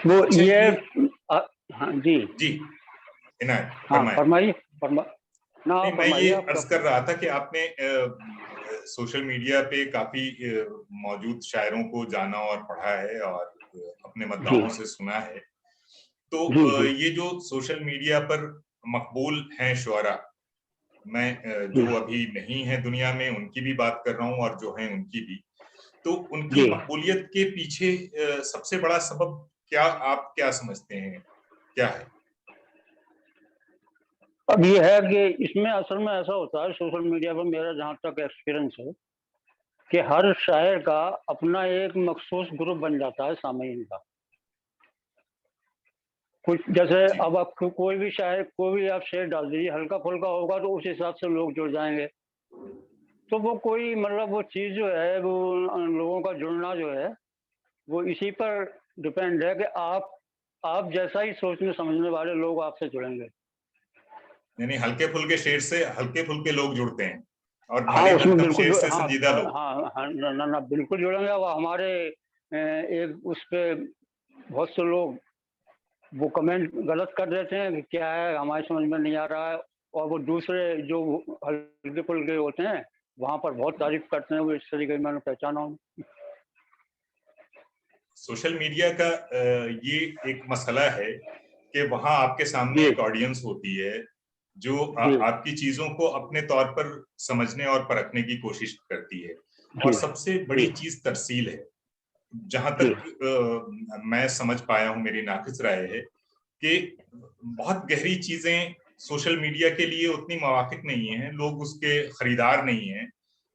वो अच्छा, ये हाँ जी जी इनायत हाँ, फरमाएं। ना नहीं, मैं फरमाइए ये आप अर्ज कर रहा था कि आपने सोशल मीडिया पे काफी मौजूद शायरों को जाना और पढ़ा है और अपने मद्दाहों से सुना है। तो जी ये जो सोशल मीडिया पर मकबूल हैं शुअरा, मैं जो अभी नहीं है दुनिया में उनकी भी बात कर रहा हूँ और जो हैं उनकी भी, तो उनकी जी। मकबूलियत के पीछे सबसे बड़ा सबब क्या, आप क्या समझते हैं, क्या है? अब ये है कि इसमें असल में ऐसा होता है सोशल मीडिया पर, मेरा जहाँ तक एक्सपीरियंस है, कि हर शायर का अपना एक मखसूस ग्रुप बन जाता है सामीन का। कुछ जैसे जी, अब आप कोई भी शायर, कोई भी आप शेर डाल दीजिए, हल्का फुल्का होगा तो उस हिसाब से लोग जुड़ जाएंगे। तो वो कोई मतलब वो चीज जो है, वो लोगों का जुड़ना जो है वो इसी पर डिपेंड है कि आप जैसा ही सोचने समझने वाले लोग आपसे जुड़ेंगे। यानी हल्के फुल्के शेर से हल्के फुल्के लोग जुड़ते हैं और हाँ, भारी उसमें भरकम बिल्कुल शेर से हाँ संजीदा लोग। हाँ हाँ, ना बिल्कुल जुड़ेंगे। अब हमारे एक उस पे बहुत से लोग वो कमेंट गलत कर देते हैं कि क्या है, हमारी समझ में नहीं आ रहा है, और वो दूसरे जो हल्के फुल्के होते हैं वहां पर बहुत तारीफ करते हैं। वो इस तरीके से मैंने पहचाना हूँ। सोशल मीडिया का ये एक मसला है कि वहां आपके सामने जी एक ऑडियंस होती है जो जी आपकी चीजों को अपने तौर पर समझने और परखने की कोशिश करती है, और जी सबसे बड़ी जी चीज तरसील है। जहां जी तक मैं समझ पाया हूं, मेरी नाकिस राय है कि बहुत गहरी चीजें सोशल मीडिया के लिए उतनी मवाफिक नहीं है, लोग उसके खरीदार नहीं हैं।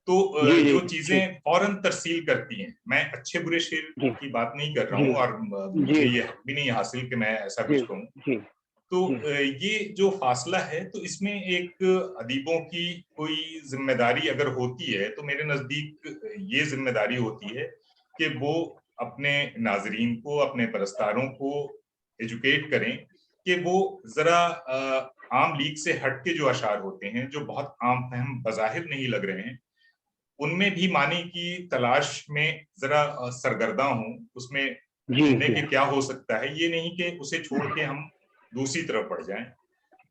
तो जी जी जो जी चीजें फौरन तरसील करती हैं, मैं अच्छे बुरे शेर जी की बात नहीं कर रहा जी हूँ और जी मुझे ये हक भी नहीं हासिल कि मैं ऐसा जी कुछ कहूँ। जी तो जी ये जो फासला है, तो इसमें एक अदीबों की कोई जिम्मेदारी अगर होती है तो मेरे नजदीक ये जिम्मेदारी होती है कि वो अपने नाजरीन को, अपने परस्तारों को एजुकेट करें कि वो जरा आम लीग से हट के जो अशार होते हैं, जो बहुत आम फहम बज़ाहिर नहीं लग रहे हैं, उनमें भी मानी की तलाश में जरा सरगर्दा हूं, उसमें जी ढूंढने जी के क्या हो सकता है, ये नहीं कि उसे छोड़ के हम दूसरी तरफ बढ़ जाएं।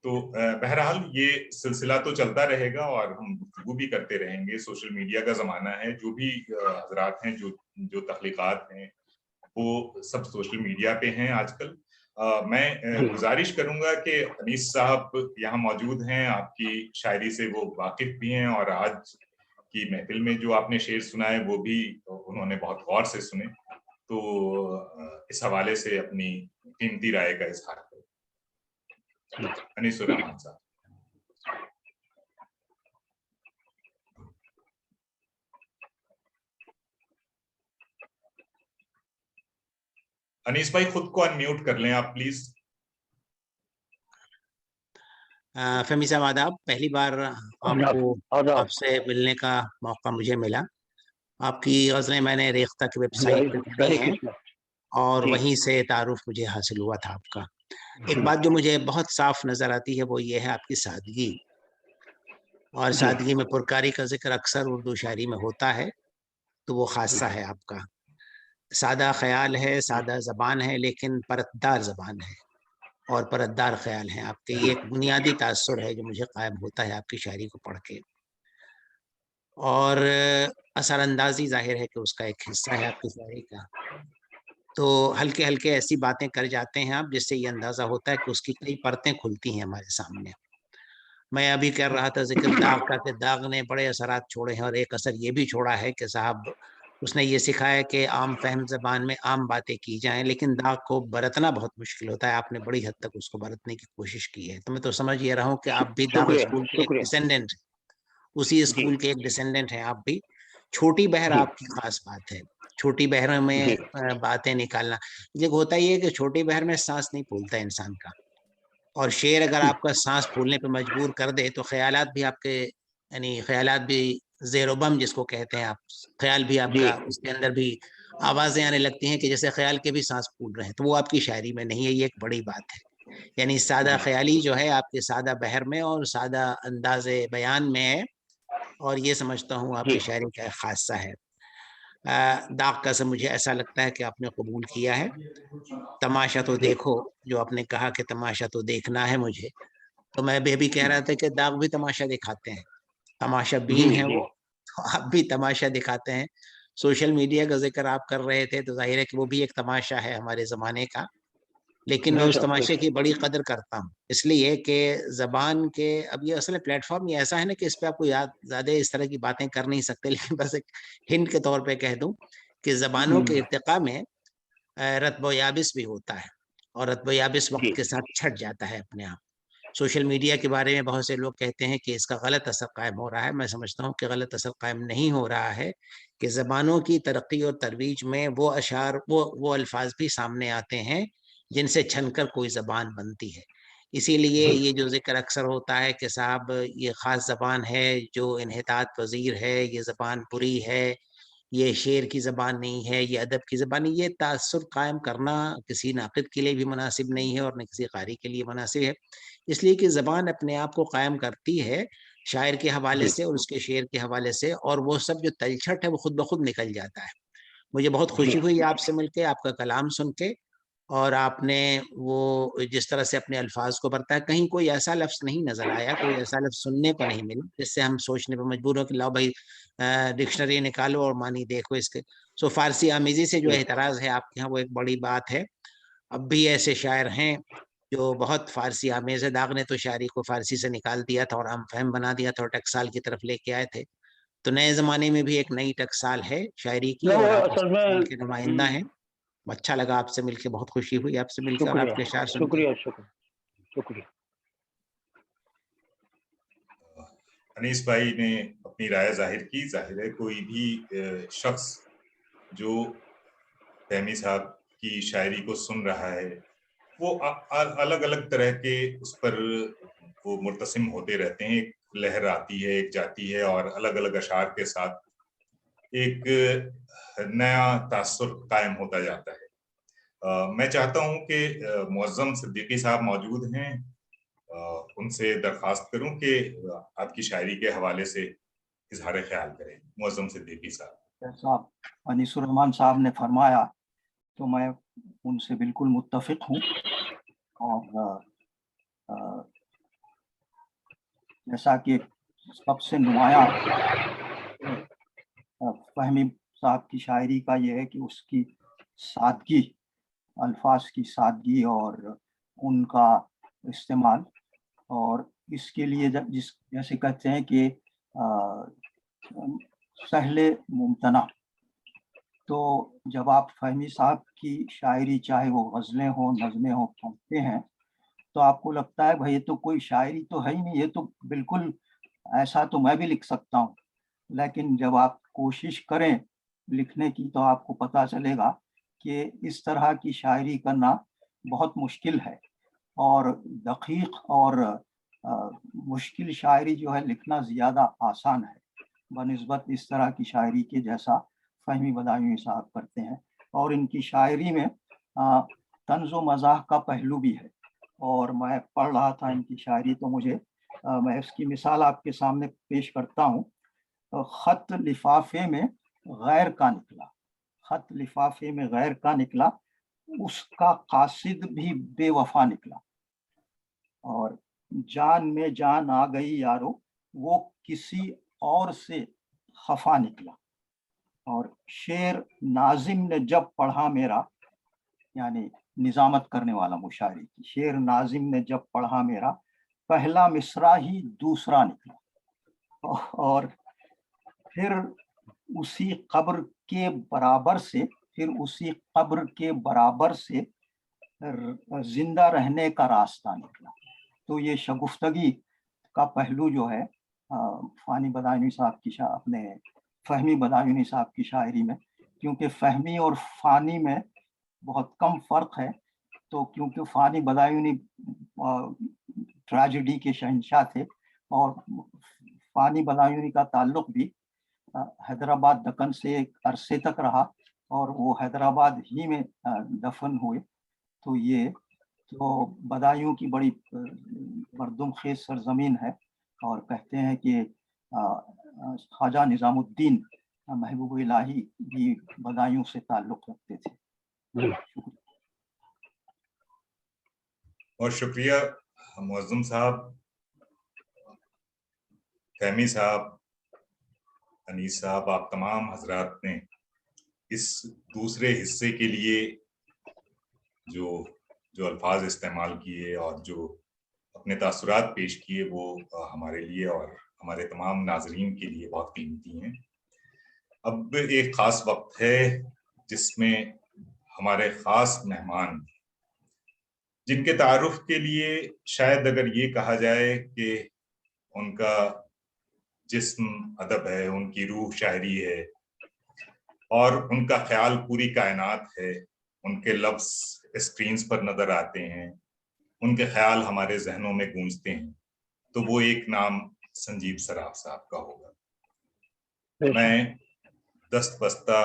तो बहरहाल ये सिलसिला तो चलता रहेगा और हम गुफ्तगू भी करते रहेंगे। सोशल मीडिया का जमाना है, जो भी हजरात हैं, जो जो तख्लीकात हैं, वो सब सोशल मीडिया पे हैं आजकल। मैं गुजारिश करूंगा कि अनीस साहब यहाँ मौजूद हैं, आपकी शायरी से वो वाकिफ भी हैं और आज की महफिल में जो आपने शेर सुनाए वो भी उन्होंने बहुत गौर से सुने। तो इस हवाले से अपनी कीमती राय का इजहार करें। अनीसुर रहमान साहब। अनीस भाई, खुद को अनम्यूट कर लें आप प्लीज। फहमी साहब आदाब, पहली बार आपसे मिलने का मौका मुझे मिला। आपकी गज़लें मैंने रेख्ता की वेबसाइट पर पढ़ी हैं और वहीं से तारुफ मुझे हासिल हुआ था आपका। एक बात जो मुझे बहुत साफ नजर आती है वो ये है आपकी सादगी, और सादगी में पुरकारी का जिक्र अक्सर उर्दू शायरी में होता है, तो वो खासा है आपका। सादा ख्याल है, सादा ज़बान है, लेकिन परतदार ज़बान है और परतदार ख्याल है आपके। ये एक बुनियादी तासुर है जो मुझे कायम होता है आपकी शायरी को पढ़ के, और असरअंदाजी जाहिर है कि उसका एक हिस्सा है आपकी शायरी का। तो हल्के हल्के ऐसी बातें कर जाते हैं आप जिससे ये अंदाज़ा होता है कि उसकी कई परतें खुलती हैं हमारे सामने। میں ابھی کر رہا تھا ذکر داغ کا کہ داغ نے بڑے اثرات چھوڑے ہیں، اور ایک اثر یہ بھی چھوڑا ہے کہ صاحب اس نے یہ سکھایا کہ عام فہم زبان میں عام باتیں کی جائیں، لیکن داغ کو برتنا بہت مشکل ہوتا ہے. آپ نے بڑی حد تک اس کو برتنے کی کوشش کی ہے. تو میں تو سمجھ یہ رہا ہوں کہ آپ بھی داغ شکریہ اسکول کے ایک شکریہ ڈسینڈنٹ، اسی جی اسکول کے ایک ڈسینڈنٹ ہیں آپ بھی. چھوٹی بہر جی آپ کی خاص بات ہے. چھوٹی بہروں میں جی باتیں نکالنا، یہ ہوتا ہی ہے کہ چھوٹی بہر میں سانس نہیں پھولتا انسان کا، اور شعر اگر آپ کا سانس پھولنے پہ مجبور کر دے تو خیالات بھی آپ کے، یعنی خیالات بھی زیر و بم جس کو کہتے ہیں آپ، خیال بھی آپ جی کا اس کے اندر بھی آوازیں آنے لگتی ہیں کہ جیسے خیال کے بھی سانس پھول رہے ہیں، تو وہ آپ کی شاعری میں نہیں ہے. یہ ایک بڑی بات ہے. یعنی سادہ خیالی جو ہے آپ کے سادہ بہر میں اور سادہ انداز بیان میں ہے، اور یہ سمجھتا ہوں آپ جی کی شاعری کا ایک خاصہ ہے. داغ کا سے مجھے ایسا لگتا ہے کہ آپ نے قبول کیا ہے. تماشا تو جی دیکھو، جو آپ نے کہا کہ تماشا تو دیکھنا ہے مجھے، تو میں بھی کہہ رہا تھا کہ داغ بھی تماشا دکھاتے ہیں، تماشا جی بین ہے جی وہ، تو آپ بھی تماشا دکھاتے ہیں. سوشل میڈیا کا ذکر آپ کر رہے تھے تو ظاہر ہے کہ وہ بھی ایک تماشا ہے ہمارے زمانے کا، لیکن میں بے اس شک تماشے کی بڑی قدر کرتا ہوں، اس لیے کہ زبان کے اب یہ اصل پلیٹ فارم یہ ایسا ہے نا کہ اس پہ آپ کو زیادہ اس طرح کی باتیں کر نہیں سکتے، لیکن بس ایک ہنٹ کے طور پہ کہہ دوں کہ زبانوں کے ارتقاء میں رتب و یابس بھی ہوتا ہے، اور رتب و یابس جی وقت کے ساتھ چھٹ جاتا ہے اپنے آپ. سوشل میڈیا کے بارے میں بہت سے لوگ کہتے ہیں کہ اس کا غلط اثر قائم ہو رہا ہے. میں سمجھتا ہوں کہ غلط اثر قائم نہیں ہو رہا ہے، کہ زبانوں کی ترقی اور ترویج میں وہ اشعار، وہ الفاظ بھی سامنے آتے ہیں جن سے چھن کر کوئی زبان بنتی ہے. اسی لیے جی یہ جو ذکر اکثر ہوتا ہے کہ صاحب یہ خاص زبان ہے جو انحطاط پذیر ہے، یہ زبان بری ہے، یہ شعر کی زبان نہیں ہے، یہ ادب کی زبان نہیں، یہ تاثر قائم کرنا کسی ناقد کے لیے بھی مناسب نہیں ہے اور نہ کسی قاری کے لیے مناسب ہے. اس لیے کہ زبان اپنے آپ کو قائم کرتی ہے شاعر کے حوالے جی سے اور اس کے شعر کے حوالے سے، اور وہ سب جو تلچھٹ ہے وہ خود بخود نکل جاتا ہے. مجھے بہت جی خوشی ہوئی آپ سے مل کے، آپ کا کلام سن کے، اور آپ نے وہ جس طرح سے اپنے الفاظ کو برتا ہے، کہیں کوئی ایسا لفظ نہیں نظر آیا، کوئی ایسا لفظ سننے کو نہیں ملا جس سے ہم سوچنے پہ مجبور ہو کہ لاؤ بھائی ڈکشنری نکالو اور معنی دیکھو اس کے. سو فارسی آمیزی سے جو اعتراض ہے آپ کے ہاں وہ ایک بڑی بات ہے. اب بھی ایسے شاعر ہیں جو بہت فارسی آمیز ہے. داغ نے تو شاعری کو فارسی سے نکال دیا تھا اور ہم فہم بنا دیا تھا اور ٹکسال کی طرف لے کے آئے تھے. تو نئے زمانے میں بھی ایک نئی ٹکسال ہے شاعری کی، نہ وہ اور آپ اس اصل میں کے نمائندہ ہیں. اچھا لگا آپ سے مل کے، بہت خوشی ہوئی آپ سے مل کے اور آپ شکریہ کے اشعار سن کے. شکریہ شکریہ شکریہ. انیس بھائی نے اپنی رائے ظاہر کی. ظاہر ہے کوئی بھی شخص جو فہمی صاحب کی شاعری کو سن رہا ہے وہ الگ الگ طرح کے اس پر وہ مرتسم ہوتے رہتے ہیں. ایک لہر آتی ہے، ایک جاتی ہے، اور الگ الگ اشعار کے ساتھ ایک نیا تاثر قائم ہوتا جاتا ہے. میں چاہتا ہوں کہ معظم صدیقی صاحب موجود ہیں، ان سے درخواست کروں کہ آپ کی شاعری کے حوالے سے اظہار خیال کریں. معظم صدیقی صاحب. جیسا انیس الرحمان صاحب نے فرمایا تو میں ان سے بالکل متفق ہوں، اور جیسا کہ سب سے نمایاں فہمی صاحب کی شاعری کا یہ ہے کہ اس کی سادگی، الفاظ کی سادگی اور ان کا استعمال، اور اس کے لیے جیسے کہتے ہیں کہ سہل ممتنع. تو جب آپ فہمی صاحب کی شاعری چاہے وہ غزلیں ہوں، نظمیں ہوں، پڑھتے ہیں تو آپ کو لگتا ہے بھائی یہ تو کوئی شاعری تو ہے ہی نہیں، یہ تو بالکل ایسا تو میں بھی لکھ سکتا ہوں. لیکن جب آپ کوشش کریں لکھنے کی تو آپ کو پتہ چلے گا کہ اس طرح کی شاعری کرنا بہت مشکل ہے، اور دقیق اور مشکل شاعری جو ہے لکھنا زیادہ آسان ہے بنسبت اس طرح کی شاعری کے جیسا فہمی بدایوں صاحب کرتے ہیں. اور ان کی شاعری میں طنز و مزاح کا پہلو بھی ہے. اور میں پڑھ رہا تھا ان کی شاعری تو مجھے میں اس کی مثال آپ کے سامنے پیش کرتا ہوں. خط لفافے میں غیر کا نکلا، خط لفافے میں غیر کا نکلا، اس کا قاصد بھی بے وفا نکلا. اور جان میں جان آ گئی یارو، وہ کسی اور سے خفا نکلا. اور شعر ناظم نے جب پڑھا میرا، یعنی نظامت کرنے والا مشاعری کی، شعر ناظم نے جب پڑھا میرا पहला मिसरा ही दूसरा निकला और फिर उसी कब्र के बराबर से जिंदा रहने का रास्ता निकला। तो ये शगुफ्तगी का पहलू जो है फ़ानी बदायूनी साहब की अपने फ़हमी बदायूनी साहब की शायरी में, क्योंकि फ़हमी और फ़ानी में बहुत कम फ़र्क है, तो क्योंकि फ़ानी बदायूनी ट्रेजेडी के शहंशाह थे और फ़ानी बदायूनी का ताल्लुक़ भी हैदराबाद दक्कन से एक अरसे तक रहा और वो हैदराबाद ही में दफन हुए। तो ये तो बदायूं की बड़ी मरदुमखेज सरजमीन है और कहते हैं कि ख्वाजा निज़ामुद्दीन महबूब इलाही भी बदायूं से ताल्लुक़ रखते थे। और शुक्रिया मुअज़्ज़म साहब, फ़हमी साहब, अनीस साहब, आप तमाम हजरात ने इस दूसरे हिस्से के लिए जो अल्फाज इस्तेमाल किए और जो अपने तासुरात पेश किए, वो हमारे लिए और हमारे तमाम नाजरीन के लिए बहुत कीमती हैं। अब एक ख़ास वक्त है जिसमें हमारे ख़ास मेहमान, जिनके तारुफ के लिए शायद अगर ये कहा जाए कि उनका जिस्म अदब है, उनकी रूह शायरी है और उनका ख्याल पूरी कायनात है, उनके लफ्ज़ स्क्रीन्स पर नज़र आते हैं, उनके ख्याल हमारे जहनों में गूंजते हैं, तो वो एक नाम संजीव सराफ साहब का होगा। मैं दस्तबस्ता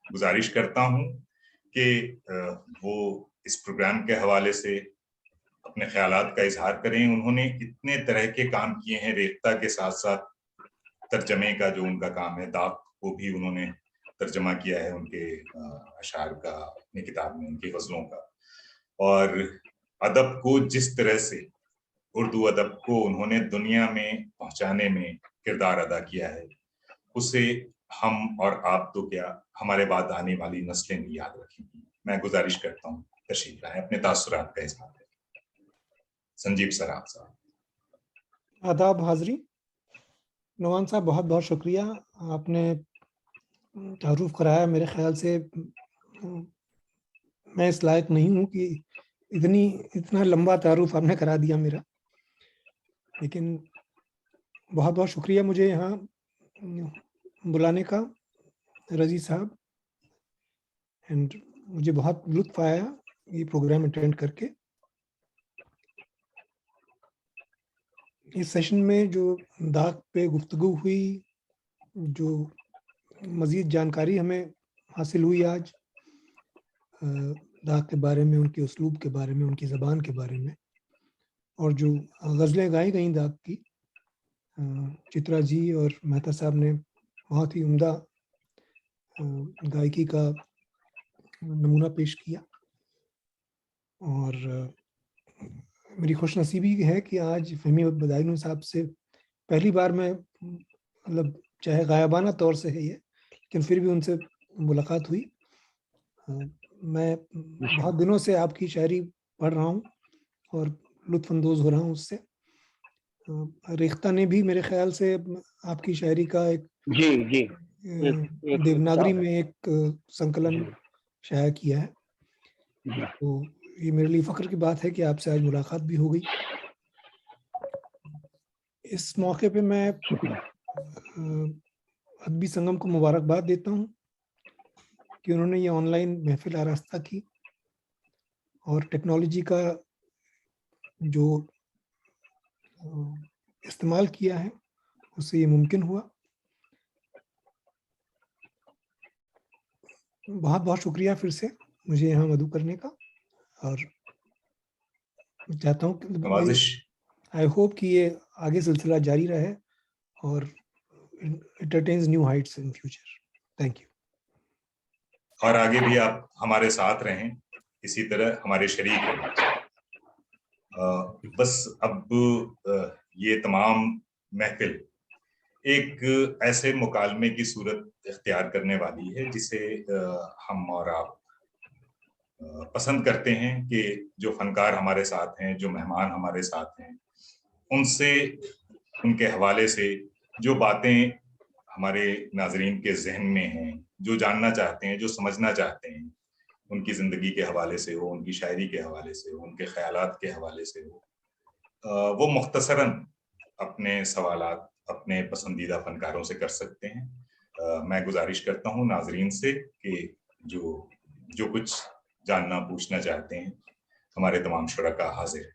गुजारिश करता हूँ कि वो इस प्रोग्राम के हवाले से अपने ख्यालात का इजहार करें। उन्होंने इतने तरह के काम किए हैं, रेख्ता के साथ साथ तर्जमे का जो उनका काम है, दाग को भी उन्होंने तर्जमा किया है उनके अशार का, अपनी किताब में उनकी गज़लों का। और अदब को जिस तरह से, उर्दू अदब को उन्होंने दुनिया में पहुंचाने में किरदार अदा किया है, उसे हम और आप तो क्या, हमारे बाद आने वाली नस्लें भी याद रखेंगी। मैं गुजारिश करता हूँ तशरीफ लाएं, अपने तासुरात का इज़हार करें। संजीव सराफ साहब। आदाब हाज़री। नवान साहब, बहुत बहुत शुक्रिया, आपने तारुफ कराया। मेरे ख्याल से मैं इस लायक नहीं हूँ कि इतना लंबा तारुफ आपने करा दिया मेरा, लेकिन बहुत बहुत शुक्रिया मुझे यहाँ बुलाने का रज़ी साहब, एंड मुझे बहुत लुत्फ़ आया ये प्रोग्राम अटेंड करके। इस सेशन में जो दाग पे गुफ्तगू हुई, जो मज़ीद जानकारी हमें हासिल हुई आज दाग के बारे में, उनके उसलूब के बारे में, उनकी ज़बान के बारे में, और जो गज़लें गाई गई दाग की, चित्रा जी और मेहता साहब ने बहुत ही उम्दा गायकी का नमूना पेश किया। और मेरी खुशनसीबी है कि आज फ़हमी बदायूनी साहब से पहली बार मैं, मतलब चाहे गायबाना तौर से है ये, लेकिन फिर भी उनसे मुलाकात हुई। मैं बहुत दिनों से आपकी शायरी पढ़ रहा हूँ और लुत्फ़अंदोज़ हो रहा हूँ उससे। रेख्ता ने भी मेरे ख्याल से आपकी शायरी का एक देवनागरी में एक संकलन शाया किया है, तो ये मेरे लिए फ़ख्र की बात है कि आपसे आज मुलाकात भी हो गई। इस मौके पे मैं अदबी संगम को मुबारकबाद देता हूँ कि उन्होंने ये ऑनलाइन महफिल आरास्ता की और टेक्नोलॉजी का जो इस्तेमाल किया है उससे ये मुमकिन हुआ। बहुत बहुत शुक्रिया फिर से मुझे यहाँ मदऊ करने का, और चाहता हूँ कि आई होप कि ये आगे सिलसिला जारी रहे और it attains new heights in future. Thank you. और आगे भी आप हमारे साथ रहें, इसी तरह हमारे शरीक रहें। बस अब ये तमाम महफिल एक ऐसे मुकालमे की सूरत इख्तियार करने वाली है जिसे हम और आप पसंद करते हैं कि जो फनकार हमारे साथ हैं, जो मेहमान हमारे साथ हैं, उनसे, उनके हवाले से जो बातें हमारे नाजरीन के जहन में हैं, जो जानना चाहते हैं, जो समझना चाहते हैं, उनकी ज़िंदगी के हवाले से हो, उनकी शायरी के हवाले से हो, उनके ख्यालात के हवाले से हो, वो मुख्तसरन अपने सवालात अपने पसंदीदा फनकारों से कर सकते हैं। मैं गुजारिश करता हूँ नाजरीन से कि जो कुछ जानना पूछना चाहते हैं, हमारे तमाम शुरका हाजिर हैं।